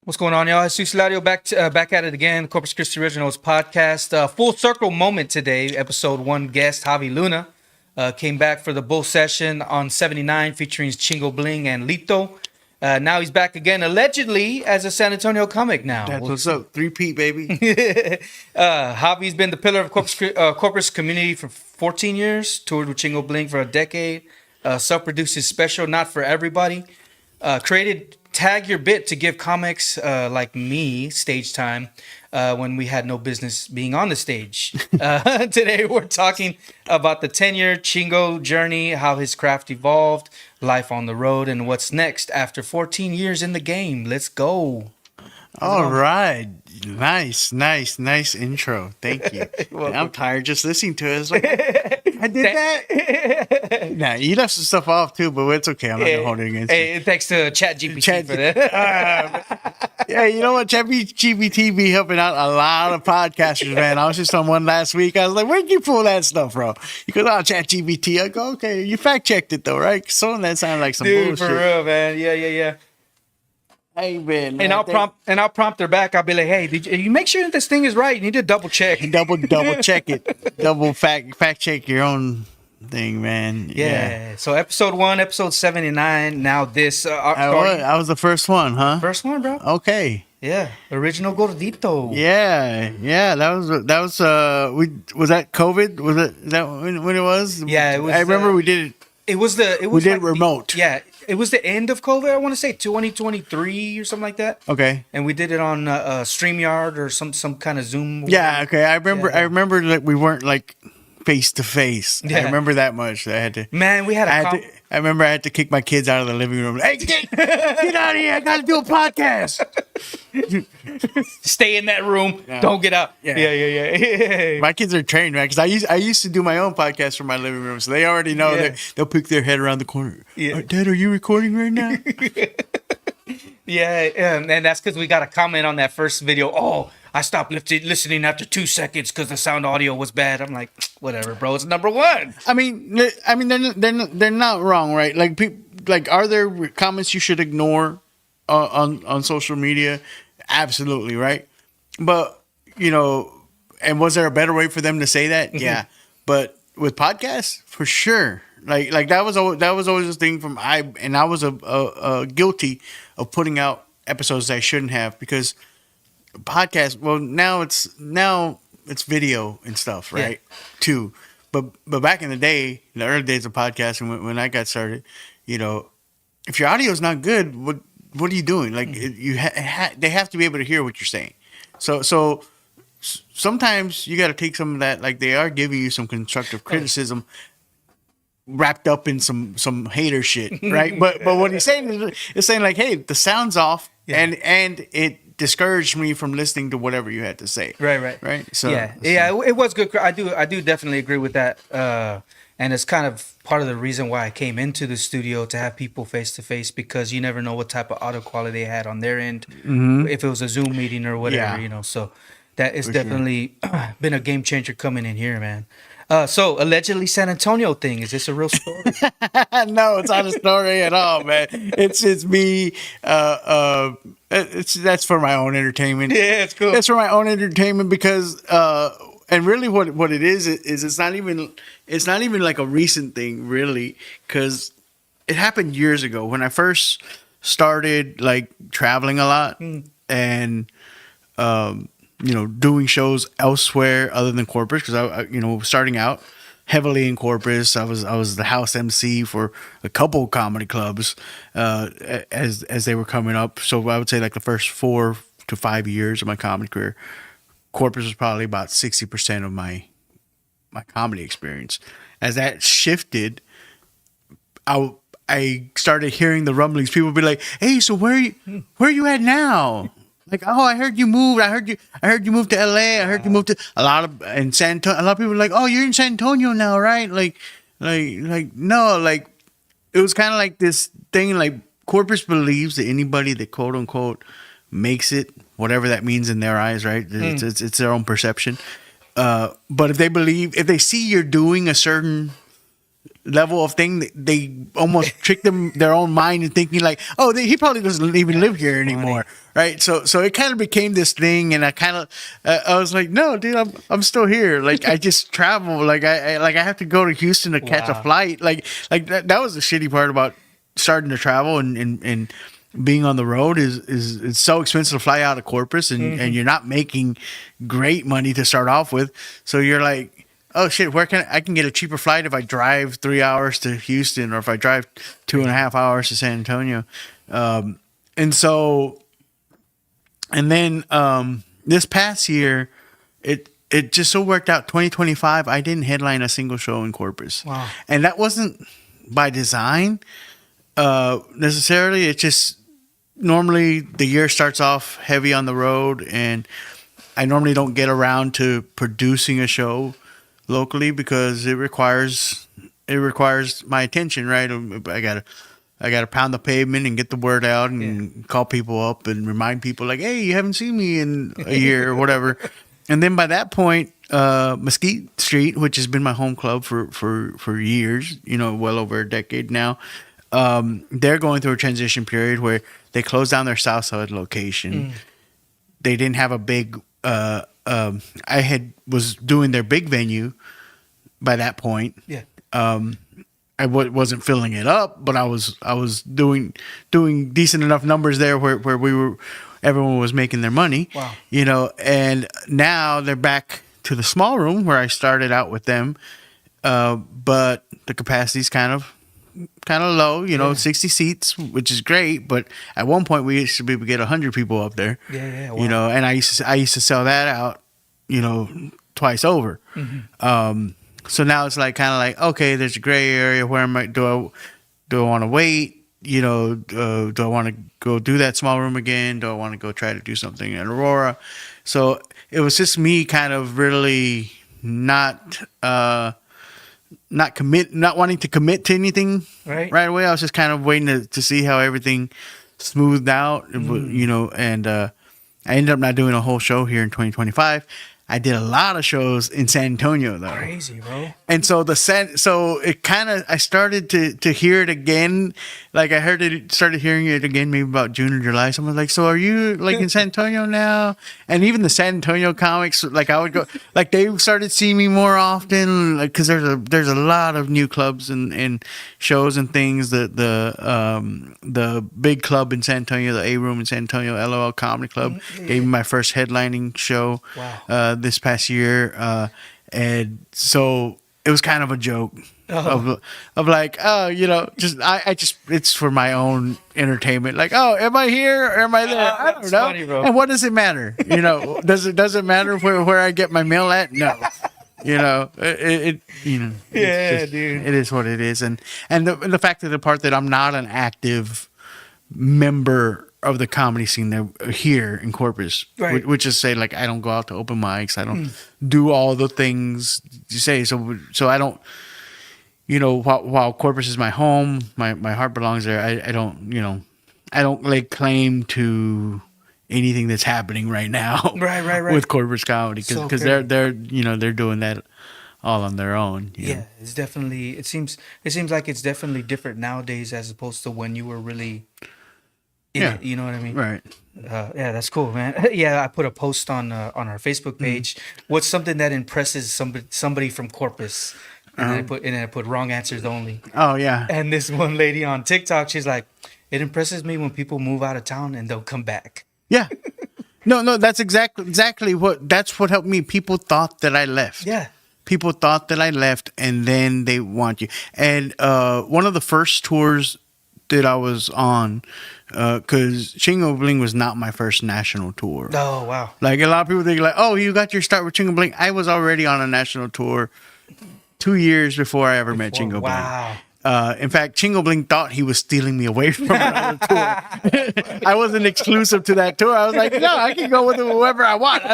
What's going on, y'all? Jesus Lario back at it again. Corpus Christi Originals podcast. Full circle moment today. Episode 1 guest Javi Luna came back for the bull session on 79 featuring Chingo Bling and Lito. Now he's back again, allegedly as a San Antonio comic now. That's what's up. 3-peat, baby. Javi's been the pillar of Corpus community for 14 years. Toured with Chingo Bling for a decade. Self-produced his special, Not For Everybody. Created Tag Your Bit to give comics like me stage time when we had no business being on the stage. Today we're talking about the 10-year Chingo journey, how his craft evolved, life on the road, and what's next after 14 years in the game. Let's go. All right. Nice intro. Thank you. I'm tired just listening to it. It's like, I did that? Nah, you left some stuff off too, but it's okay. I'm not going to hold it against you. Hey, thanks to ChatGPT for that. Yeah, you know what? ChatGPT be helping out a lot of podcasters, man. I was just on one last week. I was like, where'd you pull that stuff from? He goes, oh, ChatGPT. I go, okay, you fact checked it though, right? Some of that sounded like some bullshit. For real, man. Yeah. Hey, man. And I'll prompt her back. I'll be like, hey, did you make sure that this thing is right? You need to double check. Double check it. Double fact check your own thing, man. Yeah. So episode 1, episode 79. Now this. I was the first one, huh? First one, bro. Okay. Yeah. Original Gordito. Yeah. That was was that COVID? Is that when it was? Yeah, it was. I remember we did it. We did it remote. Yeah. It was the end of COVID, I want to say 2023 or something like that. Okay. And we did it on StreamYard or some kind of Zoom. Yeah, okay. I remember that we weren't like face to face. I remember that much. I had to. Man, we had I remember I had to kick my kids out of the living room. Hey, get out of here. I got to do a podcast. Stay in that room. No. Don't get out. Yeah. My kids are trained, man, because I used to do my own podcast from my living room, so they already know that they'll pick their head around the corner. Yeah. Dad, are you recording right now? Yeah, and that's because we got a comment on that first video. Oh, I stopped listening after 2 seconds because the sound audio was bad. I'm like, whatever, bro. It's number 1. I mean, they're not wrong, right? Like, are there comments you should ignore on social media? Absolutely, right? But and was there a better way for them to say that? Mm-hmm. Yeah, but with podcasts, for sure. Like that was always a thing from I was guilty of putting out episodes that I shouldn't have because podcast. Well, now it's video and stuff, right? Yeah. Too, but back in the day, in the early days of podcasting, when I got started, if your audio is not good, what are you doing? Like they have to be able to hear what you're saying. So sometimes you got to take some of that. Like they are giving you some constructive criticism. Wrapped up in some hater shit, right? but what he's saying is saying like, hey, the sound's off, and it discouraged me from listening to whatever you had to say. Right. So it was good. I do definitely agree with that, and it's kind of part of the reason why I came into the studio to have people face to face because you never know what type of audio quality they had on their end, if it was a Zoom meeting or whatever, So that is definitely been a game changer coming in here, man. So allegedly San Antonio thing. Is this a real story? No, it's not a story at all, man. It's me. That's for my own entertainment. Yeah, it's cool. That's for my own entertainment because and really what it is it's not even like a recent thing really because it happened years ago when I first started like traveling a lot and doing shows elsewhere other than Corpus because I starting out heavily in Corpus. I was the house MC for a couple comedy clubs as they were coming up. So I would say like the first 4 to 5 years of my comedy career, Corpus was probably about 60% of my comedy experience. As that shifted, I started hearing the rumblings. People would be like, "Hey, so where are you at now?" Like, oh, I heard you moved. I heard you moved to LA. I heard you moved to San Antonio. A lot of people were like, oh, you're in San Antonio now, right? Like no, like it was kind of like this thing. Like Corpus believes that anybody that quote unquote makes it, whatever that means in their eyes, right? It's their own perception. But if they see you're doing a certain level of thing. They almost trick their own mind into thinking like, oh, he probably doesn't even live here anymore, right? So it kind of became this thing, and I kind of I was like, no, dude, I'm still here. Like I just travel. Like I have to go to Houston to catch a flight. Like that was the shitty part about starting to travel and being on the road is it's so expensive to fly out of Corpus, and you're not making great money to start off with. So you're like, oh shit, where I can get a cheaper flight if I drive 3 hours to Houston, or if I drive 2.5 hours to San Antonio. And then this past year, it just so worked out. 2025, I didn't headline a single show in Corpus. Wow. And that wasn't by design necessarily. It's just normally the year starts off heavy on the road, and I normally don't get around to producing a show locally because it requires my attention, right? I gotta pound the pavement and get the word out and call people up and remind people like, hey, you haven't seen me in a year or whatever. And then by that point, Mesquite Street, which has been my home club for years, well over a decade now, they're going through a transition period where they closed down their Southside location. They didn't have a big. Was doing their big venue by that point. Yeah. I wasn't filling it up, but I was doing decent enough numbers there where everyone was making their money. Wow. And now they're back to the small room where I started out with them, but the capacity's kind of low, 60 seats, which is great. But at one point we used to be able to get 100 people up there. Yeah. Wow. And I used to sell that out, twice over. So now it's like kind of like, okay, there's a gray area. Where do I want to wait? Do I want to go do that small room again? Do I want to go try to do something in Aurora? So it was just me kind of really not wanting to commit to anything right away. I was just kind of waiting to see how everything smoothed out, and I ended up not doing a whole show here in 2025. I did a lot of shows in San Antonio though. Crazy, bro. And so it kind of, I started to hear it again. Like started hearing it again maybe about June or July. Someone was like, so are you like in San Antonio now? And even the San Antonio comics, like I would go, like they started seeing me more often, like, cause there's a lot of new clubs and shows and things. The big club in San Antonio, the A Room in San Antonio, LOL Comedy Club, gave me my first headlining show. Wow. This past year, and so it was kind of a joke of like, oh, just it's for my own entertainment. Like, oh, am I here or am I there? I don't know. Funny, and what does it matter? Does it matter where I get my mail at? No. Dude. It is what it is, and the fact of the part that I'm not an active member of the comedy scene there here in Corpus, right. Which is say like I don't go out to open mics, I don't do all the things you say. So I don't, while Corpus is my home, my heart belongs there. I don't lay claim to anything that's happening right now, right. with Corpus comedy because they're doing that all on their own. Yeah, it's definitely. It seems like it's definitely different nowadays as opposed to when you were really. Yeah, you know what I mean? Right. Yeah, that's cool, man. Yeah, I put a post on our Facebook page. What's something that impresses somebody from Corpus? And then I put wrong answers only. Oh yeah. And this one lady on TikTok, she's like, it impresses me when people move out of town and they'll come back. Yeah. No, that's exactly what helped me. People thought that I left. Yeah. People thought that I left, and then they want you. And one of the first tours that I was on, because Chingo Bling was not my first national tour. Oh, wow. Like, a lot of people think, like, oh, you got your start with Chingo Bling. I was already on a national tour 2 years before I ever met Chingo Bling. Wow. In fact, Chingo Bling thought he was stealing me away from another tour. I wasn't exclusive to that tour. I was like, no, I can go with whoever I want.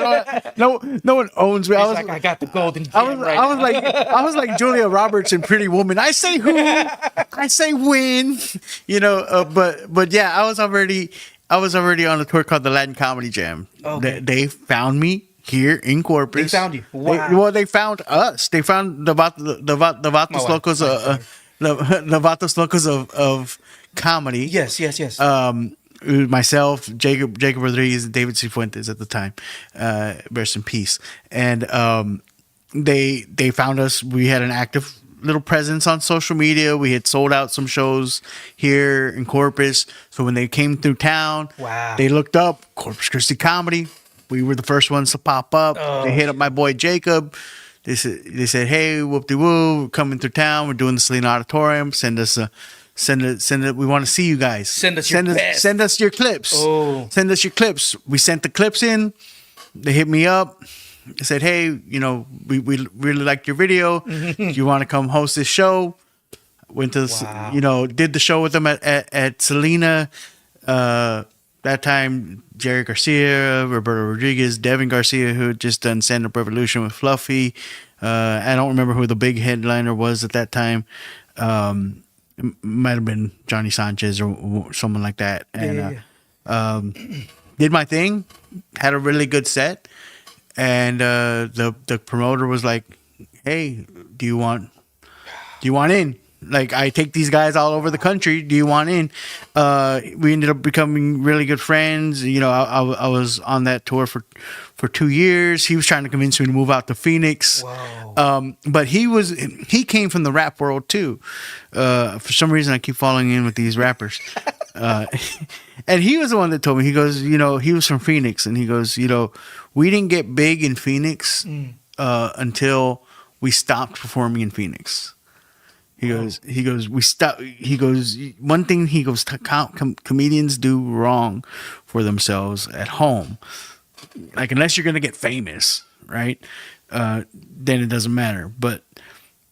No one owns me. I got the golden. I was like Julia Roberts in Pretty Woman. I say who, I say when. But yeah, I was already on a tour called the Latin Comedy Jam. Okay. They found me here in Corpus. They found you. Wow. They found us. They found the Vatos Locos the Vatos Locos of comedy. Yes, yes, yes. Myself, Jacob Rodriguez, and David Cifuentes at the time, rest in peace. And they found us. We had an active little presence on social media. We had sold out some shows here in Corpus. So when they came through town, Wow. they looked up Corpus Christi comedy. We were the first ones to pop up. Oh, they hit up my boy Jacob. They said, hey, whoop-de-woo, we're coming through town. We're doing the Selena Auditorium. Send us we want to see you guys. Send us your clips. Oh. Send us your clips. We sent the clips in. They hit me up. They said, hey, we really liked your video. Do you want to come host this show? Went to, did the show with them at Selena. That time, Jerry Garcia, Roberto Rodriguez, Devin Garcia, who had just done Stand Up Revolution with Fluffy. I don't remember who the big headliner was at that time. It might have been Johnny Sanchez or someone like that. And did my thing, had a really good set. And the promoter was like, hey, do you want in? Like, I take these guys all over the country. Do you want in? We ended up becoming really good friends. I was on that tour for 2 years. He was trying to convince me to move out to Phoenix. Wow. But he came from the rap world too. For some reason, I keep falling in with these rappers. And he was the one that told me, he goes, he was from Phoenix. And he goes, we didn't get big in Phoenix until we stopped performing in Phoenix. He goes, one thing comedians do wrong for themselves at home. Like, unless you're going to get famous, right? Then it doesn't matter. But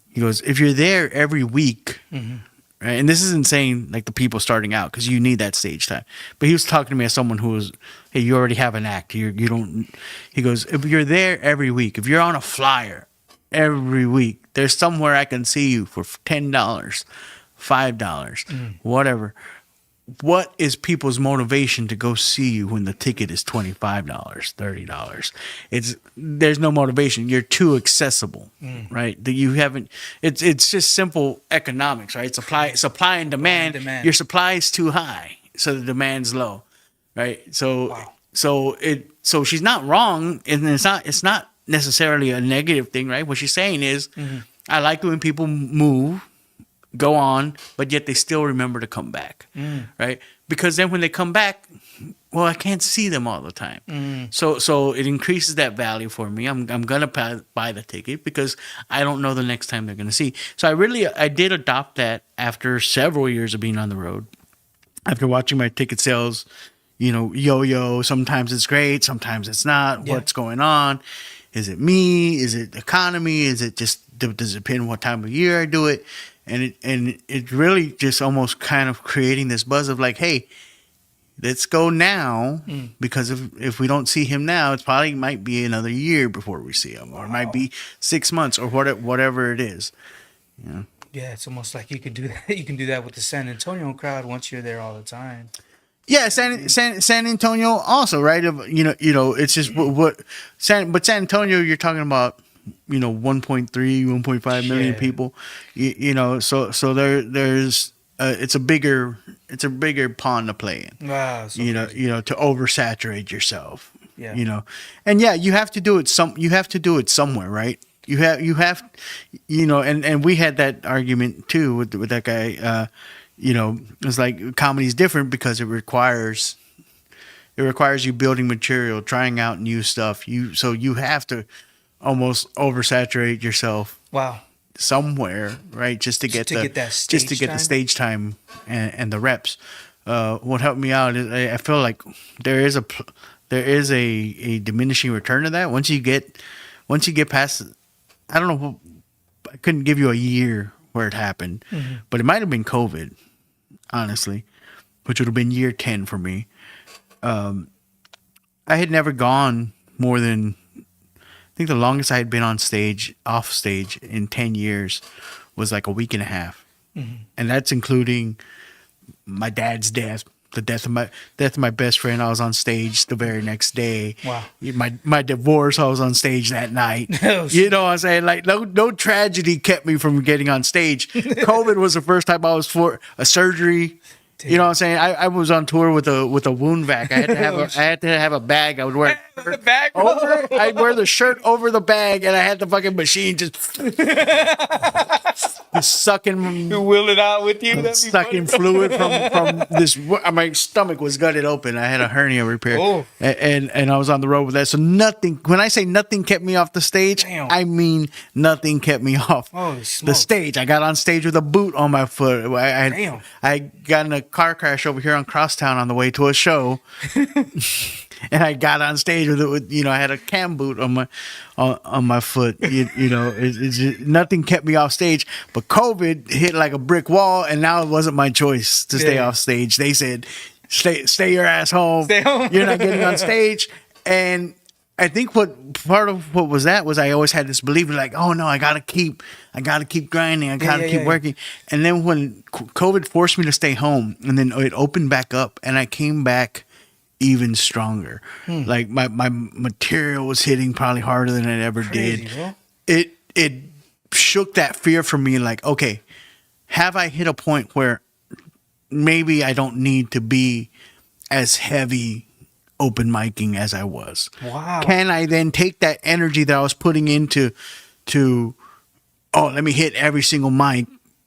he goes, if you're there every week, right? And this isn't saying like the people starting out, because you need that stage time. But he was talking to me as someone who was, hey, you already have an act. You don't, he goes, if you're there every week, if you're on a flyer every week, there's somewhere I can see you for $10, $5, whatever. What is people's motivation to go see you when the ticket is $25, $30? There's no motivation. You're too accessible, right? That you haven't. It's just simple economics, right? Supply and demand. Your supply is too high, so the demand's low, right? So so she's not wrong, and it's not necessarily a negative thing, right? What she's saying is, I like when people move, go on, but yet they still remember to come back, right? Because then when they come back, well, I can't see them all the time. So it increases that value for me. I'm gonna buy the ticket because I don't know the next time they're gonna see. So I did adopt that after several years of being on the road. After watching my ticket sales, yo-yo. Sometimes it's great, sometimes it's not. Yeah. What's going on? Is it me? Is it economy? Is it just, does it depend what time of year I do it? And it really just almost kind of creating this buzz of like, hey, let's go now, because if we don't see him now, it probably might be another year before we see him, or it might be 6 months, or whatever it is. Yeah, it's almost like you can do that. You can do that with the San Antonio crowd once you're there all the time. Yeah, San Antonio also, right? It's just but San Antonio, you're talking about 1.3, 1.5 million people. So there's it's a bigger pond to play in. Wow. So to oversaturate yourself. Yeah. And yeah, you have to do it somewhere, right? You have and we had that argument too with that guy. It's like comedy's different because it requires you building material, trying out new stuff. So you have to almost oversaturate yourself. Wow. Somewhere, right? Just to get the stage time and the reps. What helped me out is I feel like there is a diminishing return to that once you get past. I don't know. I couldn't give you a year where it happened, but it might have been COVID, honestly, which would have been year 10 for me. I had never gone more than, I think the longest I had been off stage in 10 years was like a week and a half. And that's including my dad's death, the death of my best friend, I was on stage the very next day. Wow. My divorce, I was on stage that night. Oh, You know what I'm saying? Like no tragedy kept me from getting on stage. COVID was the first time I was for a surgery. You know what I'm saying? I was on tour with a wound vac. I had to have a bag. I would wear The bag over it. I'd wear the shirt over the bag, and I had the fucking machine just sucking. You will it out with you. That'd be Sucking funny. fluid from this. My stomach was gutted open. I had a hernia repair, Oh. and I was on the road with that. So nothing. When I say nothing kept me off the stage, Damn. I mean nothing kept me off Holy the smokes. stage. I got on stage with a boot on my foot. Damn. I got in a car crash over here on Crosstown on the way to a show. And I got on stage with it. I had a cam boot on my foot. It's just, nothing kept me off stage. But COVID hit like a brick wall, and now it wasn't my choice to stay Yeah. off stage. They said, "Stay your ass home. Stay home." You're not getting on stage." And I think part of what was I always had this belief like, oh no, I gotta keep grinding, I gotta keep working. And then when COVID forced me to stay home, and then it opened back up, and I came back even stronger. Like my material was hitting probably harder than it ever Crazy, did. bro. It shook that fear from me. Like, okay, have I hit a point where maybe I don't need to be as heavy open micing as I was? Wow. Can I then take that energy that I was putting into let me hit every single mic,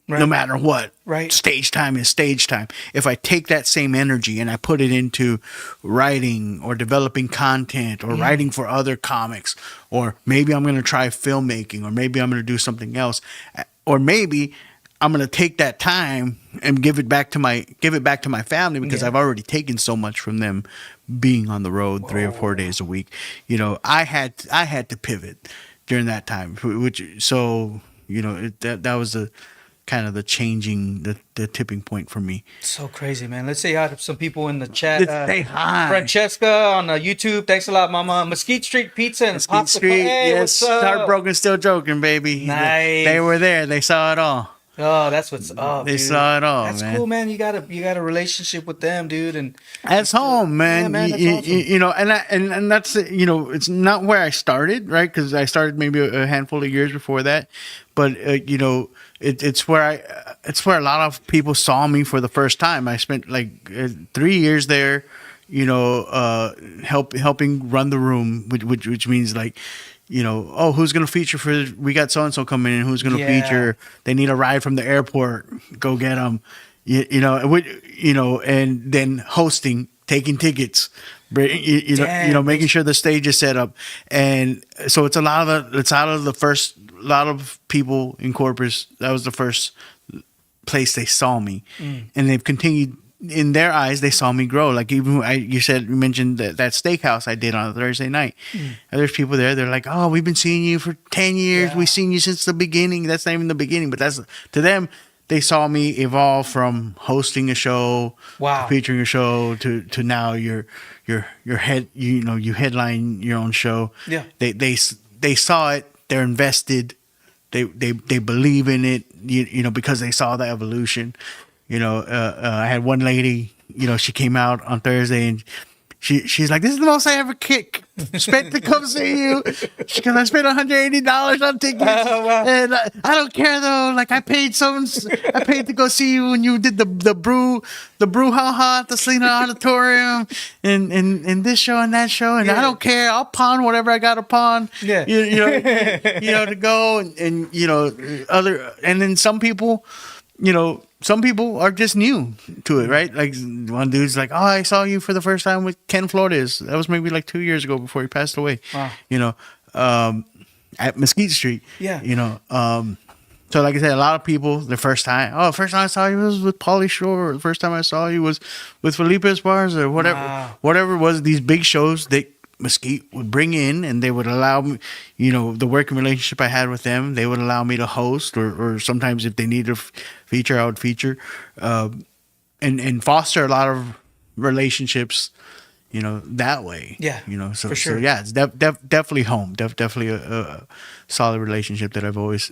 no Right. matter what. Right. Stage time is stage time. If I take that same energy and I put it into writing or developing content or writing for other comics, or maybe I'm going to try filmmaking, or maybe I'm going to do something else, or maybe I'm going to take that time and give it back to my family, because Yeah. I've already taken so much from them being on the road 3 or 4 days a week. I had to pivot during that time, that was the kind of the tipping point for me. So crazy, man. Let's say hi to some people in the chat. Say hi. Francesca on YouTube. Thanks a lot, Mama. Mesquite Street Pizza and Mesquite Street, Hey, yes, what's up? heartbroken, still joking, baby. Nice. They were there. They saw it all. Oh, that's what's up. They dude. saw it all, That's man. cool, man. You got a relationship with them, dude, and That's home, man. Yeah, man, that's awesome. And that's it's not where I started, right? Because I started maybe a handful of years before that, but it's where a lot of people saw me for the first time. I spent like 3 years there, helping run the room, which means like, who's going to feature we got so-and-so coming in, who's going to Yeah. feature, they need a ride from the airport, go get them, and then hosting, taking tickets, making sure the stage is set up. And so it's a lot of people in Corpus. That was the first place they saw me, and they've continued. In their eyes, they saw me grow. Like even you mentioned that steakhouse I did on a Thursday night. And there's people there. They're like, "Oh, we've been seeing you for 10 years. Yeah. We've seen you since the beginning." That's not even the beginning, but that's to them. They saw me evolve from hosting a show, Wow. to featuring a show, to now your head. You headline your own show. Yeah. They saw it. They're invested. They believe in it. Because they saw the evolution. I had one lady, she came out on Thursday and she's like, "This is the most I ever spent to come see you." Because I spent $180 on tickets, Wow. and I don't care though. Like I paid to go see you when you did the brouhaha at the Selena Auditorium, and this show and that show, and Yeah. I don't care. I'll pawn whatever I got to pawn. Yeah. To go and and then some people. Some people are just new to it, right? Like one dude's like, "Oh, I saw you for the first time with Ken Flores." That was maybe like 2 years ago before he passed away. Wow. At Mesquite Street. Yeah. So like I said, a lot of people, the first time I saw you was with Pauly Shore. Or the first time I saw you was with Felipe Esparza or whatever. Wow. Whatever it was, these big shows that Mesquite would bring in, and they would allow me, the working relationship I had with them, they would allow me to host, or sometimes if they needed a feature, I would feature, and foster a lot of relationships, that way. Yeah, So for sure. So yeah, it's definitely home. Definitely a solid relationship that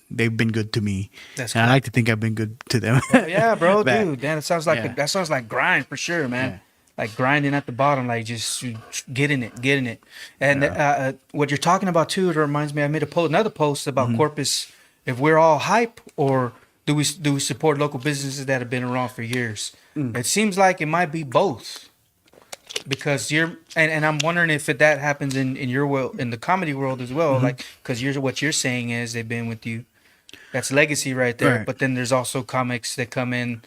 they've been good to me. That's and I cool. like to think I've been good to them. Yeah, bro, Back. dude. Man, it sounds like Yeah. that sounds like grind for sure, man. Yeah. Like grinding at the bottom, like just getting it. And Yeah. what you're talking about too, it reminds me. I made another post about Mm-hmm. Corpus. If we're all hype, or do we support local businesses that have been around for years? Mm. It seems like it might be both, because and I'm wondering if that happens in your world, in the comedy world as well. Mm-hmm. Like, because what you're saying is they've been with you. That's legacy right there. Right. But then there's also comics that come in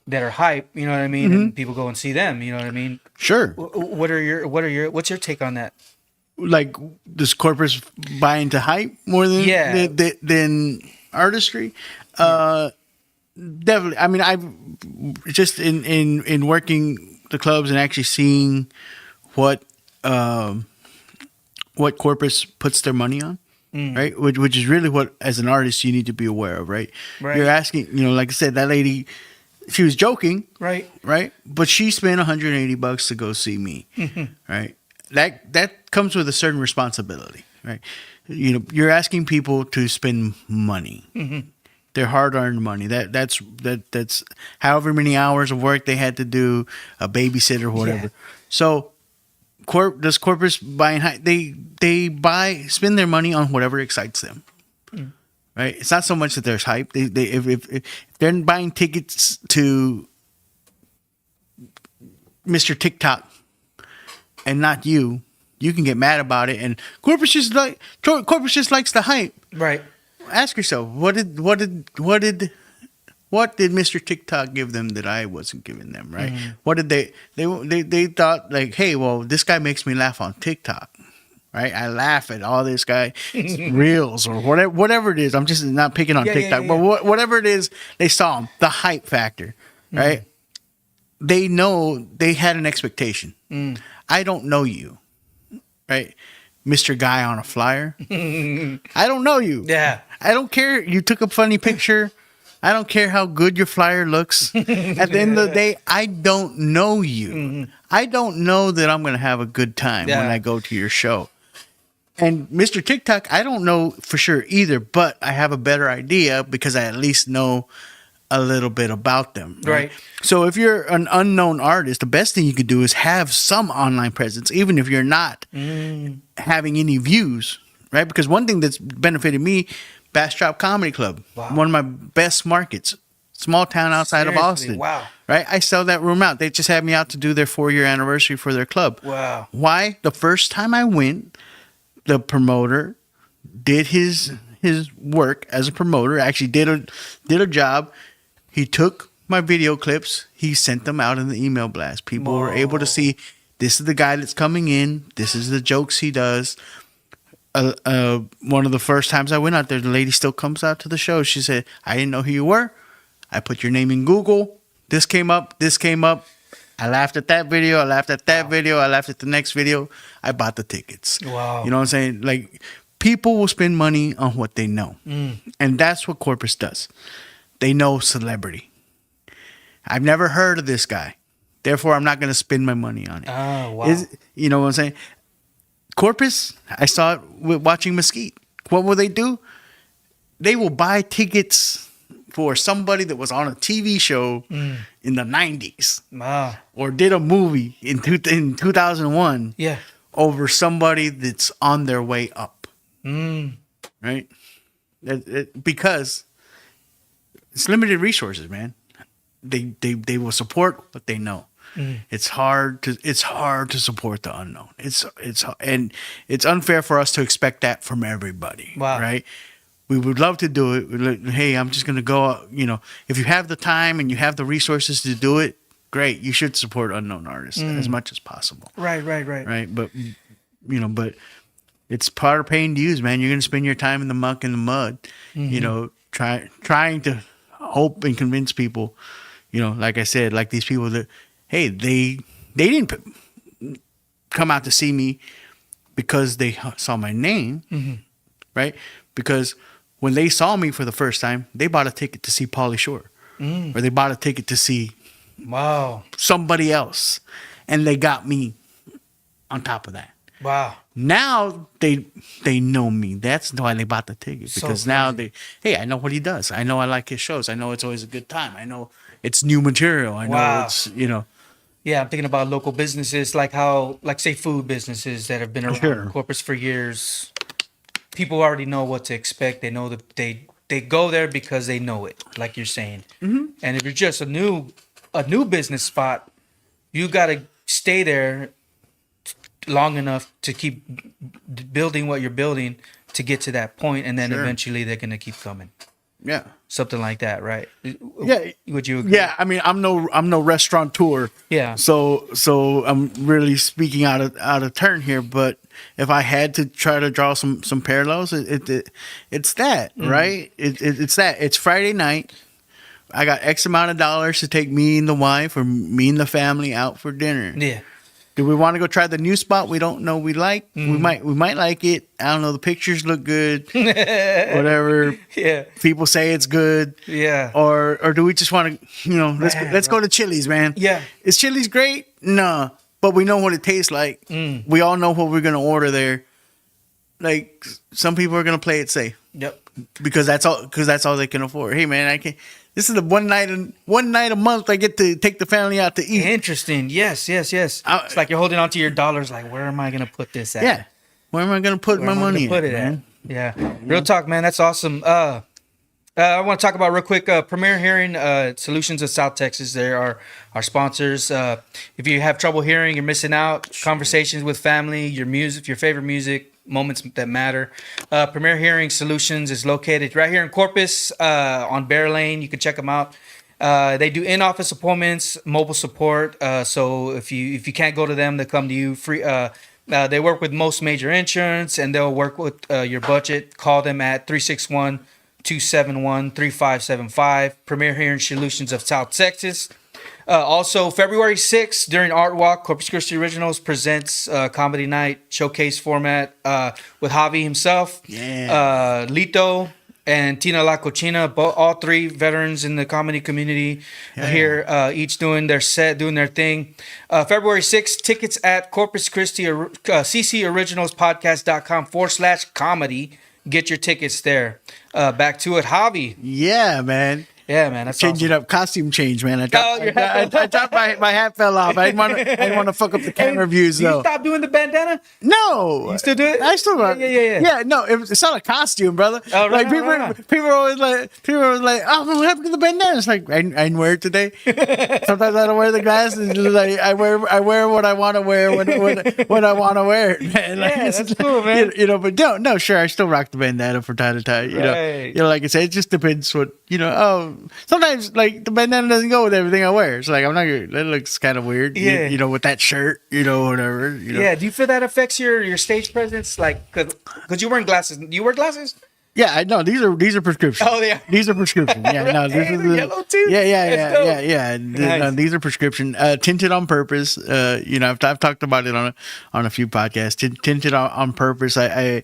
that are hype, you know what I mean, Mm-hmm. and people go and see them, you know what I mean. Sure. What's your take on that? Like, does Corpus buy into hype more than Yeah. than artistry? Definitely. I mean, I've just in working the clubs and actually seeing what Corpus puts their money on, right? Which is really what, as an artist, you need to be aware of, right? Right. You're asking, like I said, that lady, she was joking, Right. right? But she spent $180 to go see me, right? That comes with a certain responsibility, right? You're asking people to spend money, their hard-earned money. That's however many hours of work they had to do, a babysitter, whatever. Yeah. So, does Corpus buy and hype? They spend their money on whatever excites them. Right? It's not so much that there's hype. If they're buying tickets to Mr. TikTok and not you, you can get mad about it. And Corpus just likes the hype. Right. Ask yourself, what did Mr. TikTok give them that I wasn't giving them? Right? What did they thought, like, hey, well, this guy makes me laugh on TikTok. Right, I laugh at all this guy reels or whatever it is. I'm just not picking on TikTok, but whatever it is, they saw him, the hype factor, right? They know they had an expectation. I don't know you, right, Mr. Guy on a flyer. I don't know you. Yeah. I don't care. You took a funny picture. I don't care how good your flyer looks. At the end of the day, I don't know you. I don't know that I'm going to have a good time when I go to your show. And Mr. TikTok, I don't know for sure either, but I have a better idea because I at least know a little bit about them. Right. So if you're an unknown artist, the best thing you could do is have some online presence, even if you're not having any views, right? Because one thing that's benefited me, Bastrop Comedy Club, one of my best markets, small town outside of Austin. Wow. Right? I sell that room out. They just had me out to do their 4-year anniversary for their club. Wow. Why? The first time I went, the promoter did his work as a promoter. Actually, did a job. He took my video clips. He sent them out in the email blast. People were able to see, this is the guy that's coming in. This is the jokes he does. One of the first times I went out there, the lady still comes out to the show. She said, "I didn't know who you were. I put your name in Google. This came up. This came up. I laughed at that video. I laughed at that video. I laughed at the next video. I bought the tickets." Wow. You know what I'm saying? Like, people will spend money on what they know. And that's what Corpus does. They know celebrity. I've never heard of this guy. Therefore, I'm not going to spend my money on it. Oh, wow. You know what I'm saying? Corpus, I saw it with watching Mesquite. What will they do? They will buy tickets for somebody that was on a TV show in the 90s. Wow. Or did a movie in 2001 Yeah. over somebody that's on their way up. Mm. Right? Because it's limited resources, man. They will support what they know. It's hard to support the unknown. It's unfair for us to expect that from everybody. Wow. Right? We would love to do it. We're like, hey, I'm just gonna go. If you have the time and you have the resources to do it, great. You should support unknown artists as much as possible. Right. Right? But but it's part of paying dues, man. You're gonna spend your time in the muck and the mud. Trying to hope and convince people. Like I said, like these people that, hey, they didn't come out to see me because they saw my name, right? Because when they saw me for the first time, they bought a ticket to see Pauly Shore, or they bought a ticket to see Wow. somebody else, and they got me, on top of that. Wow. Now they know me. That's why they bought the ticket, because So now I know what he does. I know I like his shows. I know it's always a good time. I know it's new material. I know Wow. it's Yeah, I'm thinking about local businesses like say food businesses that have been around Sure. Corpus for years. People already know what to expect. They know that they go there because they know it, like you're saying. Mm-hmm. And if you're just a new business spot, you got to stay there long enough to keep building what you're building to get to that point, and then Sure. eventually they're gonna keep coming. yeah. Something like that, right? Yeah. Would you agree? Yeah, I mean, I'm no restaurateur. Yeah. So I'm really speaking out of turn here, but if I had to try to draw some parallels, it's that, right? It's that. It's Friday night. I got X amount of dollars to take me and the wife or me and the family out for dinner. Yeah. Do we want to go try the new spot we don't know we like? We might like it. I don't know. The pictures look good. Whatever. Yeah. People say it's good. Yeah. Or do we just want to, let's go to Chili's, man. Yeah. Is Chili's great? No. But we know what it tastes like. We all know what we're going to order there. Like, some people are going to play it safe. Yep. Because that's all they can afford. Hey, man, I can't. This is the one night a month I get to take the family out to eat. Interesting. Yes. It's like you're holding on to your dollars. Like, where am I gonna put this at? Yeah. Where am I going to put my money Put at, it man? at. Yeah. Real talk, man. That's awesome. I want to talk about real quick. Premier Hearing Solutions of South Texas. They are our sponsors. If you have trouble hearing, you're missing out. Conversations with family, your music, your favorite music, moments that matter. Premier Hearing Solutions is located right here in Corpus on Bear Lane. You can check them out. They do in-office appointments, mobile support. So if you can't go to them, they come to you free. They work with most major insurance, and they'll work with your budget. Call them at 361-271-3575. Premier Hearing Solutions of South Texas. Also, February 6th, during Art Walk, Corpus Christi Originals presents Comedy Night showcase format with Javi himself, Lito, and Tina La Cochina, all three veterans in the comedy community here, each doing their set, doing their thing. February 6th, tickets at Corpus Christi, ccoriginalspodcast.com/comedy. Get your tickets there. Back to it, Javi. Yeah, man. Yeah, man. That's Change awesome. it up, costume change, man. I dropped my hat fell off. I didn't want to fuck up the camera views, Do you though. stop doing the bandana? No, You still do it? I still rock. Yeah. Yeah, no, it's not a costume, brother. Oh, like right. people are always like, oh, what happened to the bandana? It's like I didn't wear it today. Sometimes I don't wear the glasses. It's like I wear what I want to wear when I want to wear it, man. Like, Yeah, that's cool, man. But no, sure, I still rock the bandana from time to time. Right. Like I said, it just depends what sometimes like the bandana doesn't go with everything I wear. It's like I'm not gonna, that looks kind of weird. Yeah. With that shirt, whatever. Yeah. Do you feel that affects your stage presence? Like, cause you're wearing glasses. Do you wear glasses? Yeah, I know these are prescriptions. Oh, yeah. These are prescription. Yeah, no, this Hey, is they're yellow too? Yeah. That's dope. No, Nice. these are prescription. Tinted on purpose. I've talked about it on a few podcasts. Tinted on purpose. I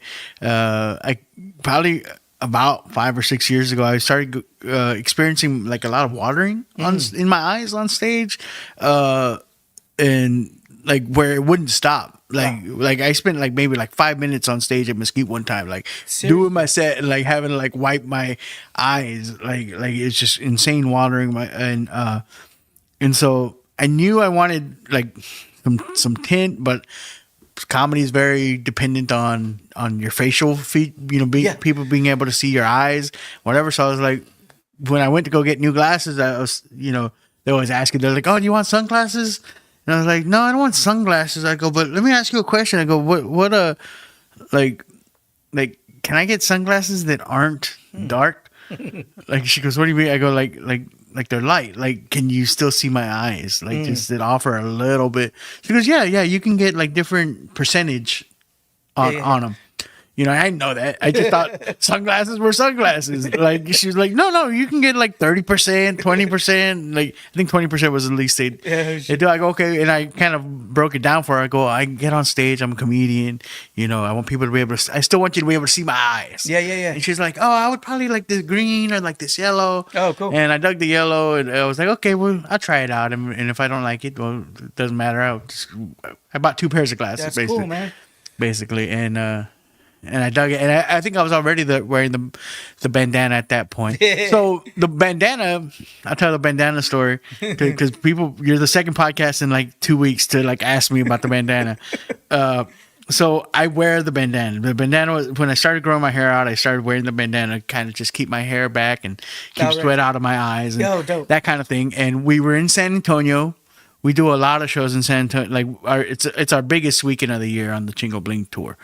probably about 5 or 6 years ago, I started experiencing like a lot of watering in my eyes on stage, and like where it wouldn't stop. Like I spent like maybe like 5 minutes on stage at Mesquite one time, like Seriously? doing my set and like having to like wipe my eyes, like it's just insane watering and so I knew I wanted like some tint, but comedy is very dependent on your facial feet, people being able to see your eyes, whatever. So I was like, when I went to go get new glasses, I was, they always asking, they're like, oh, do you want sunglasses? And I was like, no, I don't want sunglasses. I go, but let me ask you a question. I go, what like, can I get sunglasses that aren't dark? Like, she goes, what do you mean? I go, like they're light. Like, can you still see my eyes? Like, just that offer a little bit. She goes, yeah, you can get like different percentage on them. You know, I didn't know that. I just thought sunglasses were sunglasses. Like she was like, no, you can get like 30%, 20%. Like I think 20% was the least they'd do. I go, okay, and I kind of broke it down for her. I go, I get on stage, I'm a comedian. You know, I want people to be able to. I still want you to be able to see my eyes. Yeah. And she's like, oh, I would probably like this green or like this yellow. Oh, cool. And I dug the yellow, and I was like, okay, well, I'll try it out. And if I don't like it, well, it doesn't matter. I bought 2 pairs of glasses. That's basically. cool, man. Basically, and I dug it, and I think I was already wearing the bandana at that point. So the bandana, I'll tell the bandana story because you're the second podcast in like 2 weeks to like ask me about the bandana. So I wear the bandana. The bandana was, when I started growing my hair out, I started wearing the bandana to kind of just keep my hair back and keep sweat out of my eyes and that kind of thing. And we were in San Antonio. We do a lot of shows in San Antonio. Like it's our biggest weekend of the year on the Chingo Bling tour.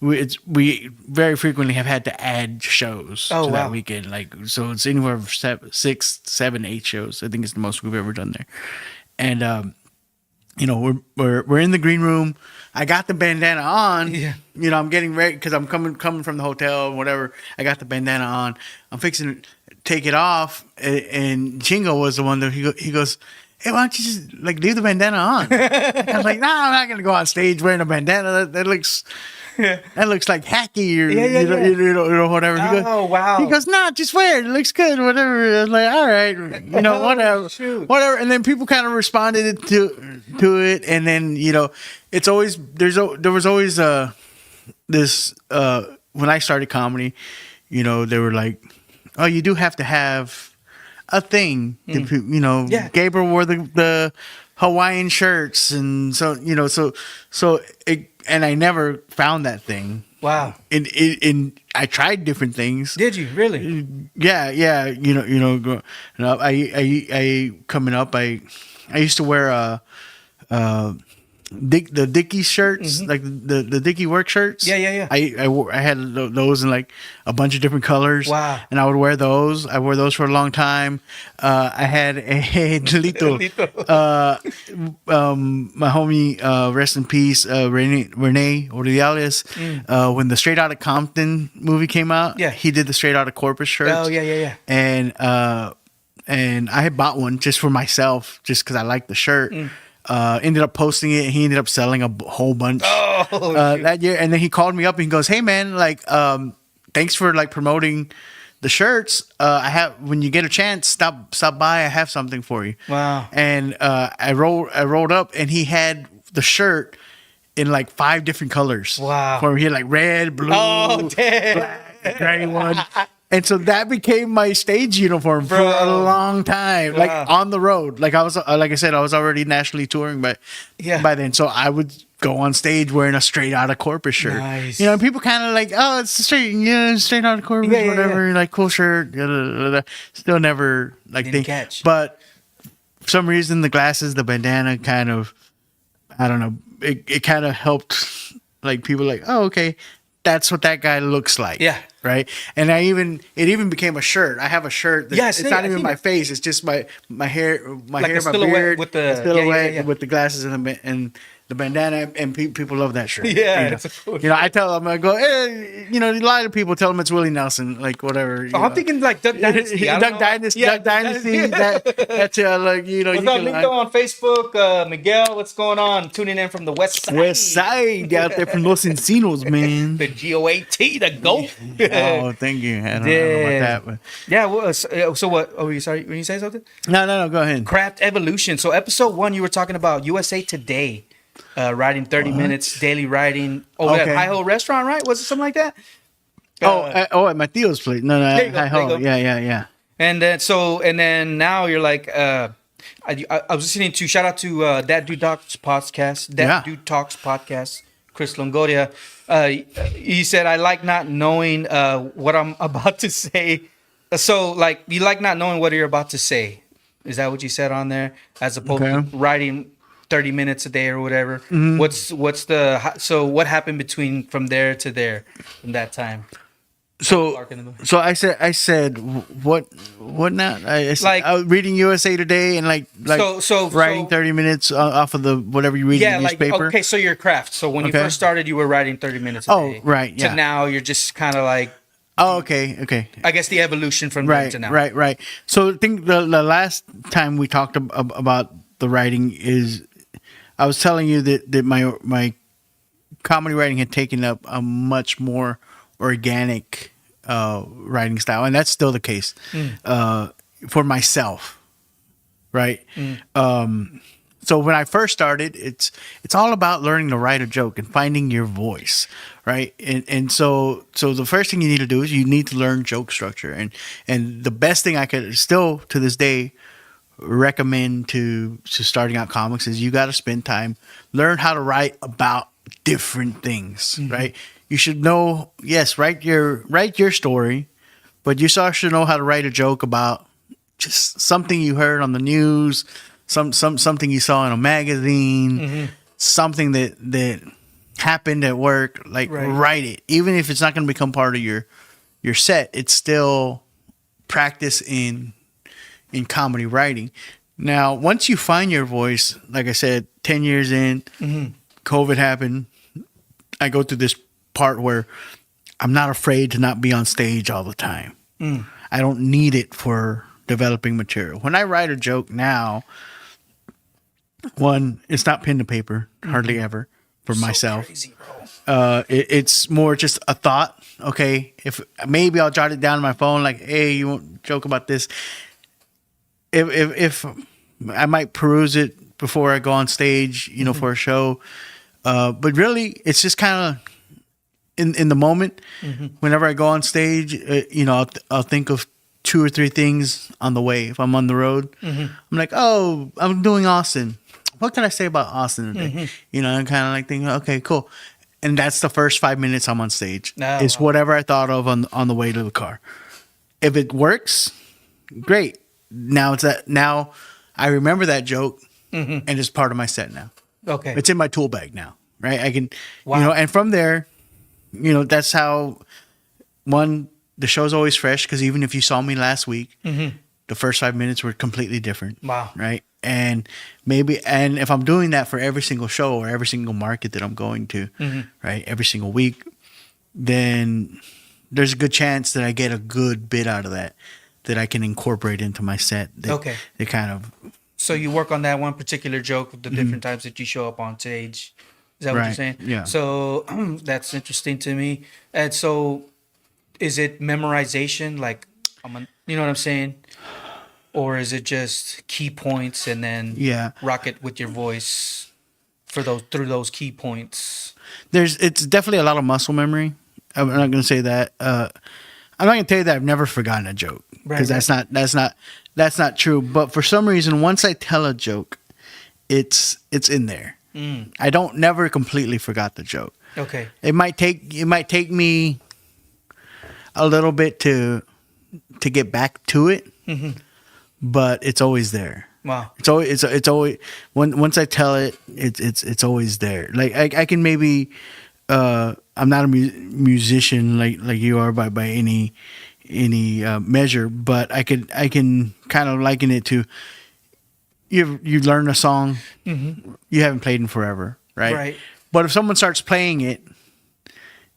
We very frequently have had to add shows to that weekend. Like so, it's anywhere from 6, 7, 8 shows. I think it's the most we've ever done there. And you know, we're in the green room. I got the bandana on. Yeah. You know, I'm getting ready because I'm coming from the hotel or whatever. I got the bandana on. I'm fixing to take it off, and Chingo was the one that he goes, hey, why don't you just like leave the bandana on? I was like, no, I'm not gonna go on stage wearing a bandana. That looks like hacky or you know whatever. He goes, no, just wear it. It looks good, whatever. I was like, all right, you know, whatever. And then people kind of responded to it, and then you know, it's always there was always this when I started comedy, you know, they were like, oh, you do have to have a thing. You know, Gabriel wore the Hawaiian shirts, and so you know, and I never found that thing. Wow. And I tried different things. Did you really? Yeah. You know, growing up, I coming up, I used to wear the Dickie shirts, like the Dickie work shirts. Yeah. I had those in like a bunch of different colors. Wow. And I would wear those. I wore those for a long time. I had a Lito. My homie, rest in peace, Renee Ordiales. When the Straight Outta Compton movie came out, he did the Straight Outta Corpus shirts. Oh yeah. And I had bought one just for myself, just because I liked the shirt. Ended up posting it, and he ended up selling a whole bunch that year. And then he called me up and he goes, "Hey man, like, thanks for like promoting the shirts. I have when you get a chance, stop by. I have something for you." Wow. And I rolled up, and he had the shirt in like 5 different colors. Wow. For he had like red, blue, black, gray one. And so that became my stage uniform for a long time, like on the road. Like like I said, I was already nationally touring by then. So I would go on stage wearing a Straight Outta Corpus shirt. Nice. You know, and people kind of like, oh, it's Straight Outta Corpus, whatever. Like cool shirt. Still never like didn't catch. But for some reason, the glasses, the bandana, kind of, I don't know. It kind of helped. Like people like, oh, okay. That's what that guy looks like. Yeah. Right. And it even became a shirt. I have a shirt. It's not even my face. It's just my hair, my beard, with the silhouette with the glasses and the bandana, and people love that shirt. Yeah, it's a cool you know, I tell them, I go, hey, you know, a lot of people tell them it's Willie Nelson, like whatever. I'm thinking like Duck Dynasty. Duck Dynasty. That's like, you know. What's up, Lito on Facebook? Miguel, what's going on? Tuning in from the West Side. West Side, out there from Los Encinos, man. The GOAT, the GOAT. Oh, thank you. I don't know about that, but yeah. Well, so what? Oh, you sorry? When you say something? No. Go ahead. Craft Evolution. So episode 1, you were talking about USA Today. Riding 30 minutes, daily riding. Oh, okay. Hi Ho Restaurant, right? Was it something like that? At my Theo's place. No, Hi Ho. Yeah. And then now you're like, I was listening to, shout out to That Dude Talks podcast. Dude Talks podcast. Chris Longoria. He said, I like not knowing what I'm about to say. So, like, you like not knowing what you're about to say. Is that what you said on there? As opposed to writing 30 minutes a day or whatever. Mm-hmm. So what happened from there to there from that time? So, Clark in the movie. so I said, what now? I said, Like- I was reading USA Today and like So- writing 30 minutes off of the whatever you read in Yeah, the like newspaper. okay, so your craft. So when you Okay. first started, you were writing 30 minutes a Oh, day. right, yeah. To now, you're just kind of like, Oh, okay. I guess the evolution from then Right, to now. right. So I think the last time we talked about the writing is, I was telling you that my comedy writing had taken up a much more organic writing style, and that's still the case for myself, right? So when I first started, it's all about learning to write a joke and finding your voice, right? And so the first thing you need to do is you need to learn joke structure, and the best thing I could still to this day recommend to starting out comics is you got to spend time, learn how to write about different things, right? You should know, yes, write your story, but you also should know how to write a joke about just something you heard on the news, something you saw in a magazine, something that happened at work. Like Right. write it, even if it's not going to become part of your set. It's still practice in comedy writing. Now, once you find your voice, like I said, 10 years in, COVID happened. I go through this part where I'm not afraid to not be on stage all the time. I don't need it for developing material. When I write a joke now, one, it's not pen to paper, hardly ever for myself. Crazy, bro. It's more just a thought. Okay, if maybe I'll jot it down on my phone, like, hey, you want to joke about this? If I might peruse it before I go on stage, for a show. But really, it's just kind of in the moment. Whenever I go on stage, I'll think of 2 or 3 things on the way. If I'm on the road, I'm like, oh, I'm doing Austin. What can I say about Austin today? I'm kind of like thinking, okay, cool. And that's the first 5 minutes I'm on stage. Oh, it's wow. whatever I thought of on the way to the car. If it works, great. Now I remember that joke, and it's part of my set now. Okay. It's in my tool bag now, right? I can, Wow. and from there, that's how, one, the show's always fresh, because even if you saw me last week, the first 5 minutes were completely different. Wow. Right? And if I'm doing that for every single show or every single market that I'm going to, right, every single week, then there's a good chance that I get a good bit out of that I can incorporate into my set. Okay. They kind of, So you work on that one particular joke, the different times that you show up on stage. Is that what you're Right, saying? yeah. So that's interesting to me. And so, is it memorization? Like, you know what I'm saying? Or is it just key points and then Yeah. rock it with your voice through those key points? it's definitely a lot of muscle memory. I'm not going to say that. I'm not going to tell you that I've never forgotten a joke, because Right. that's not true. But for some reason, once I tell a joke, it's in there. I don't never completely forgot the joke. Okay. It might take me a little bit to get back to it, but it's always there. Wow. It's always once I tell it, it's always there. Like I can maybe I'm not a musician like you are by any measure, but I can kind of liken it to you learn a song you haven't played in forever, right? Right. But if someone starts playing it,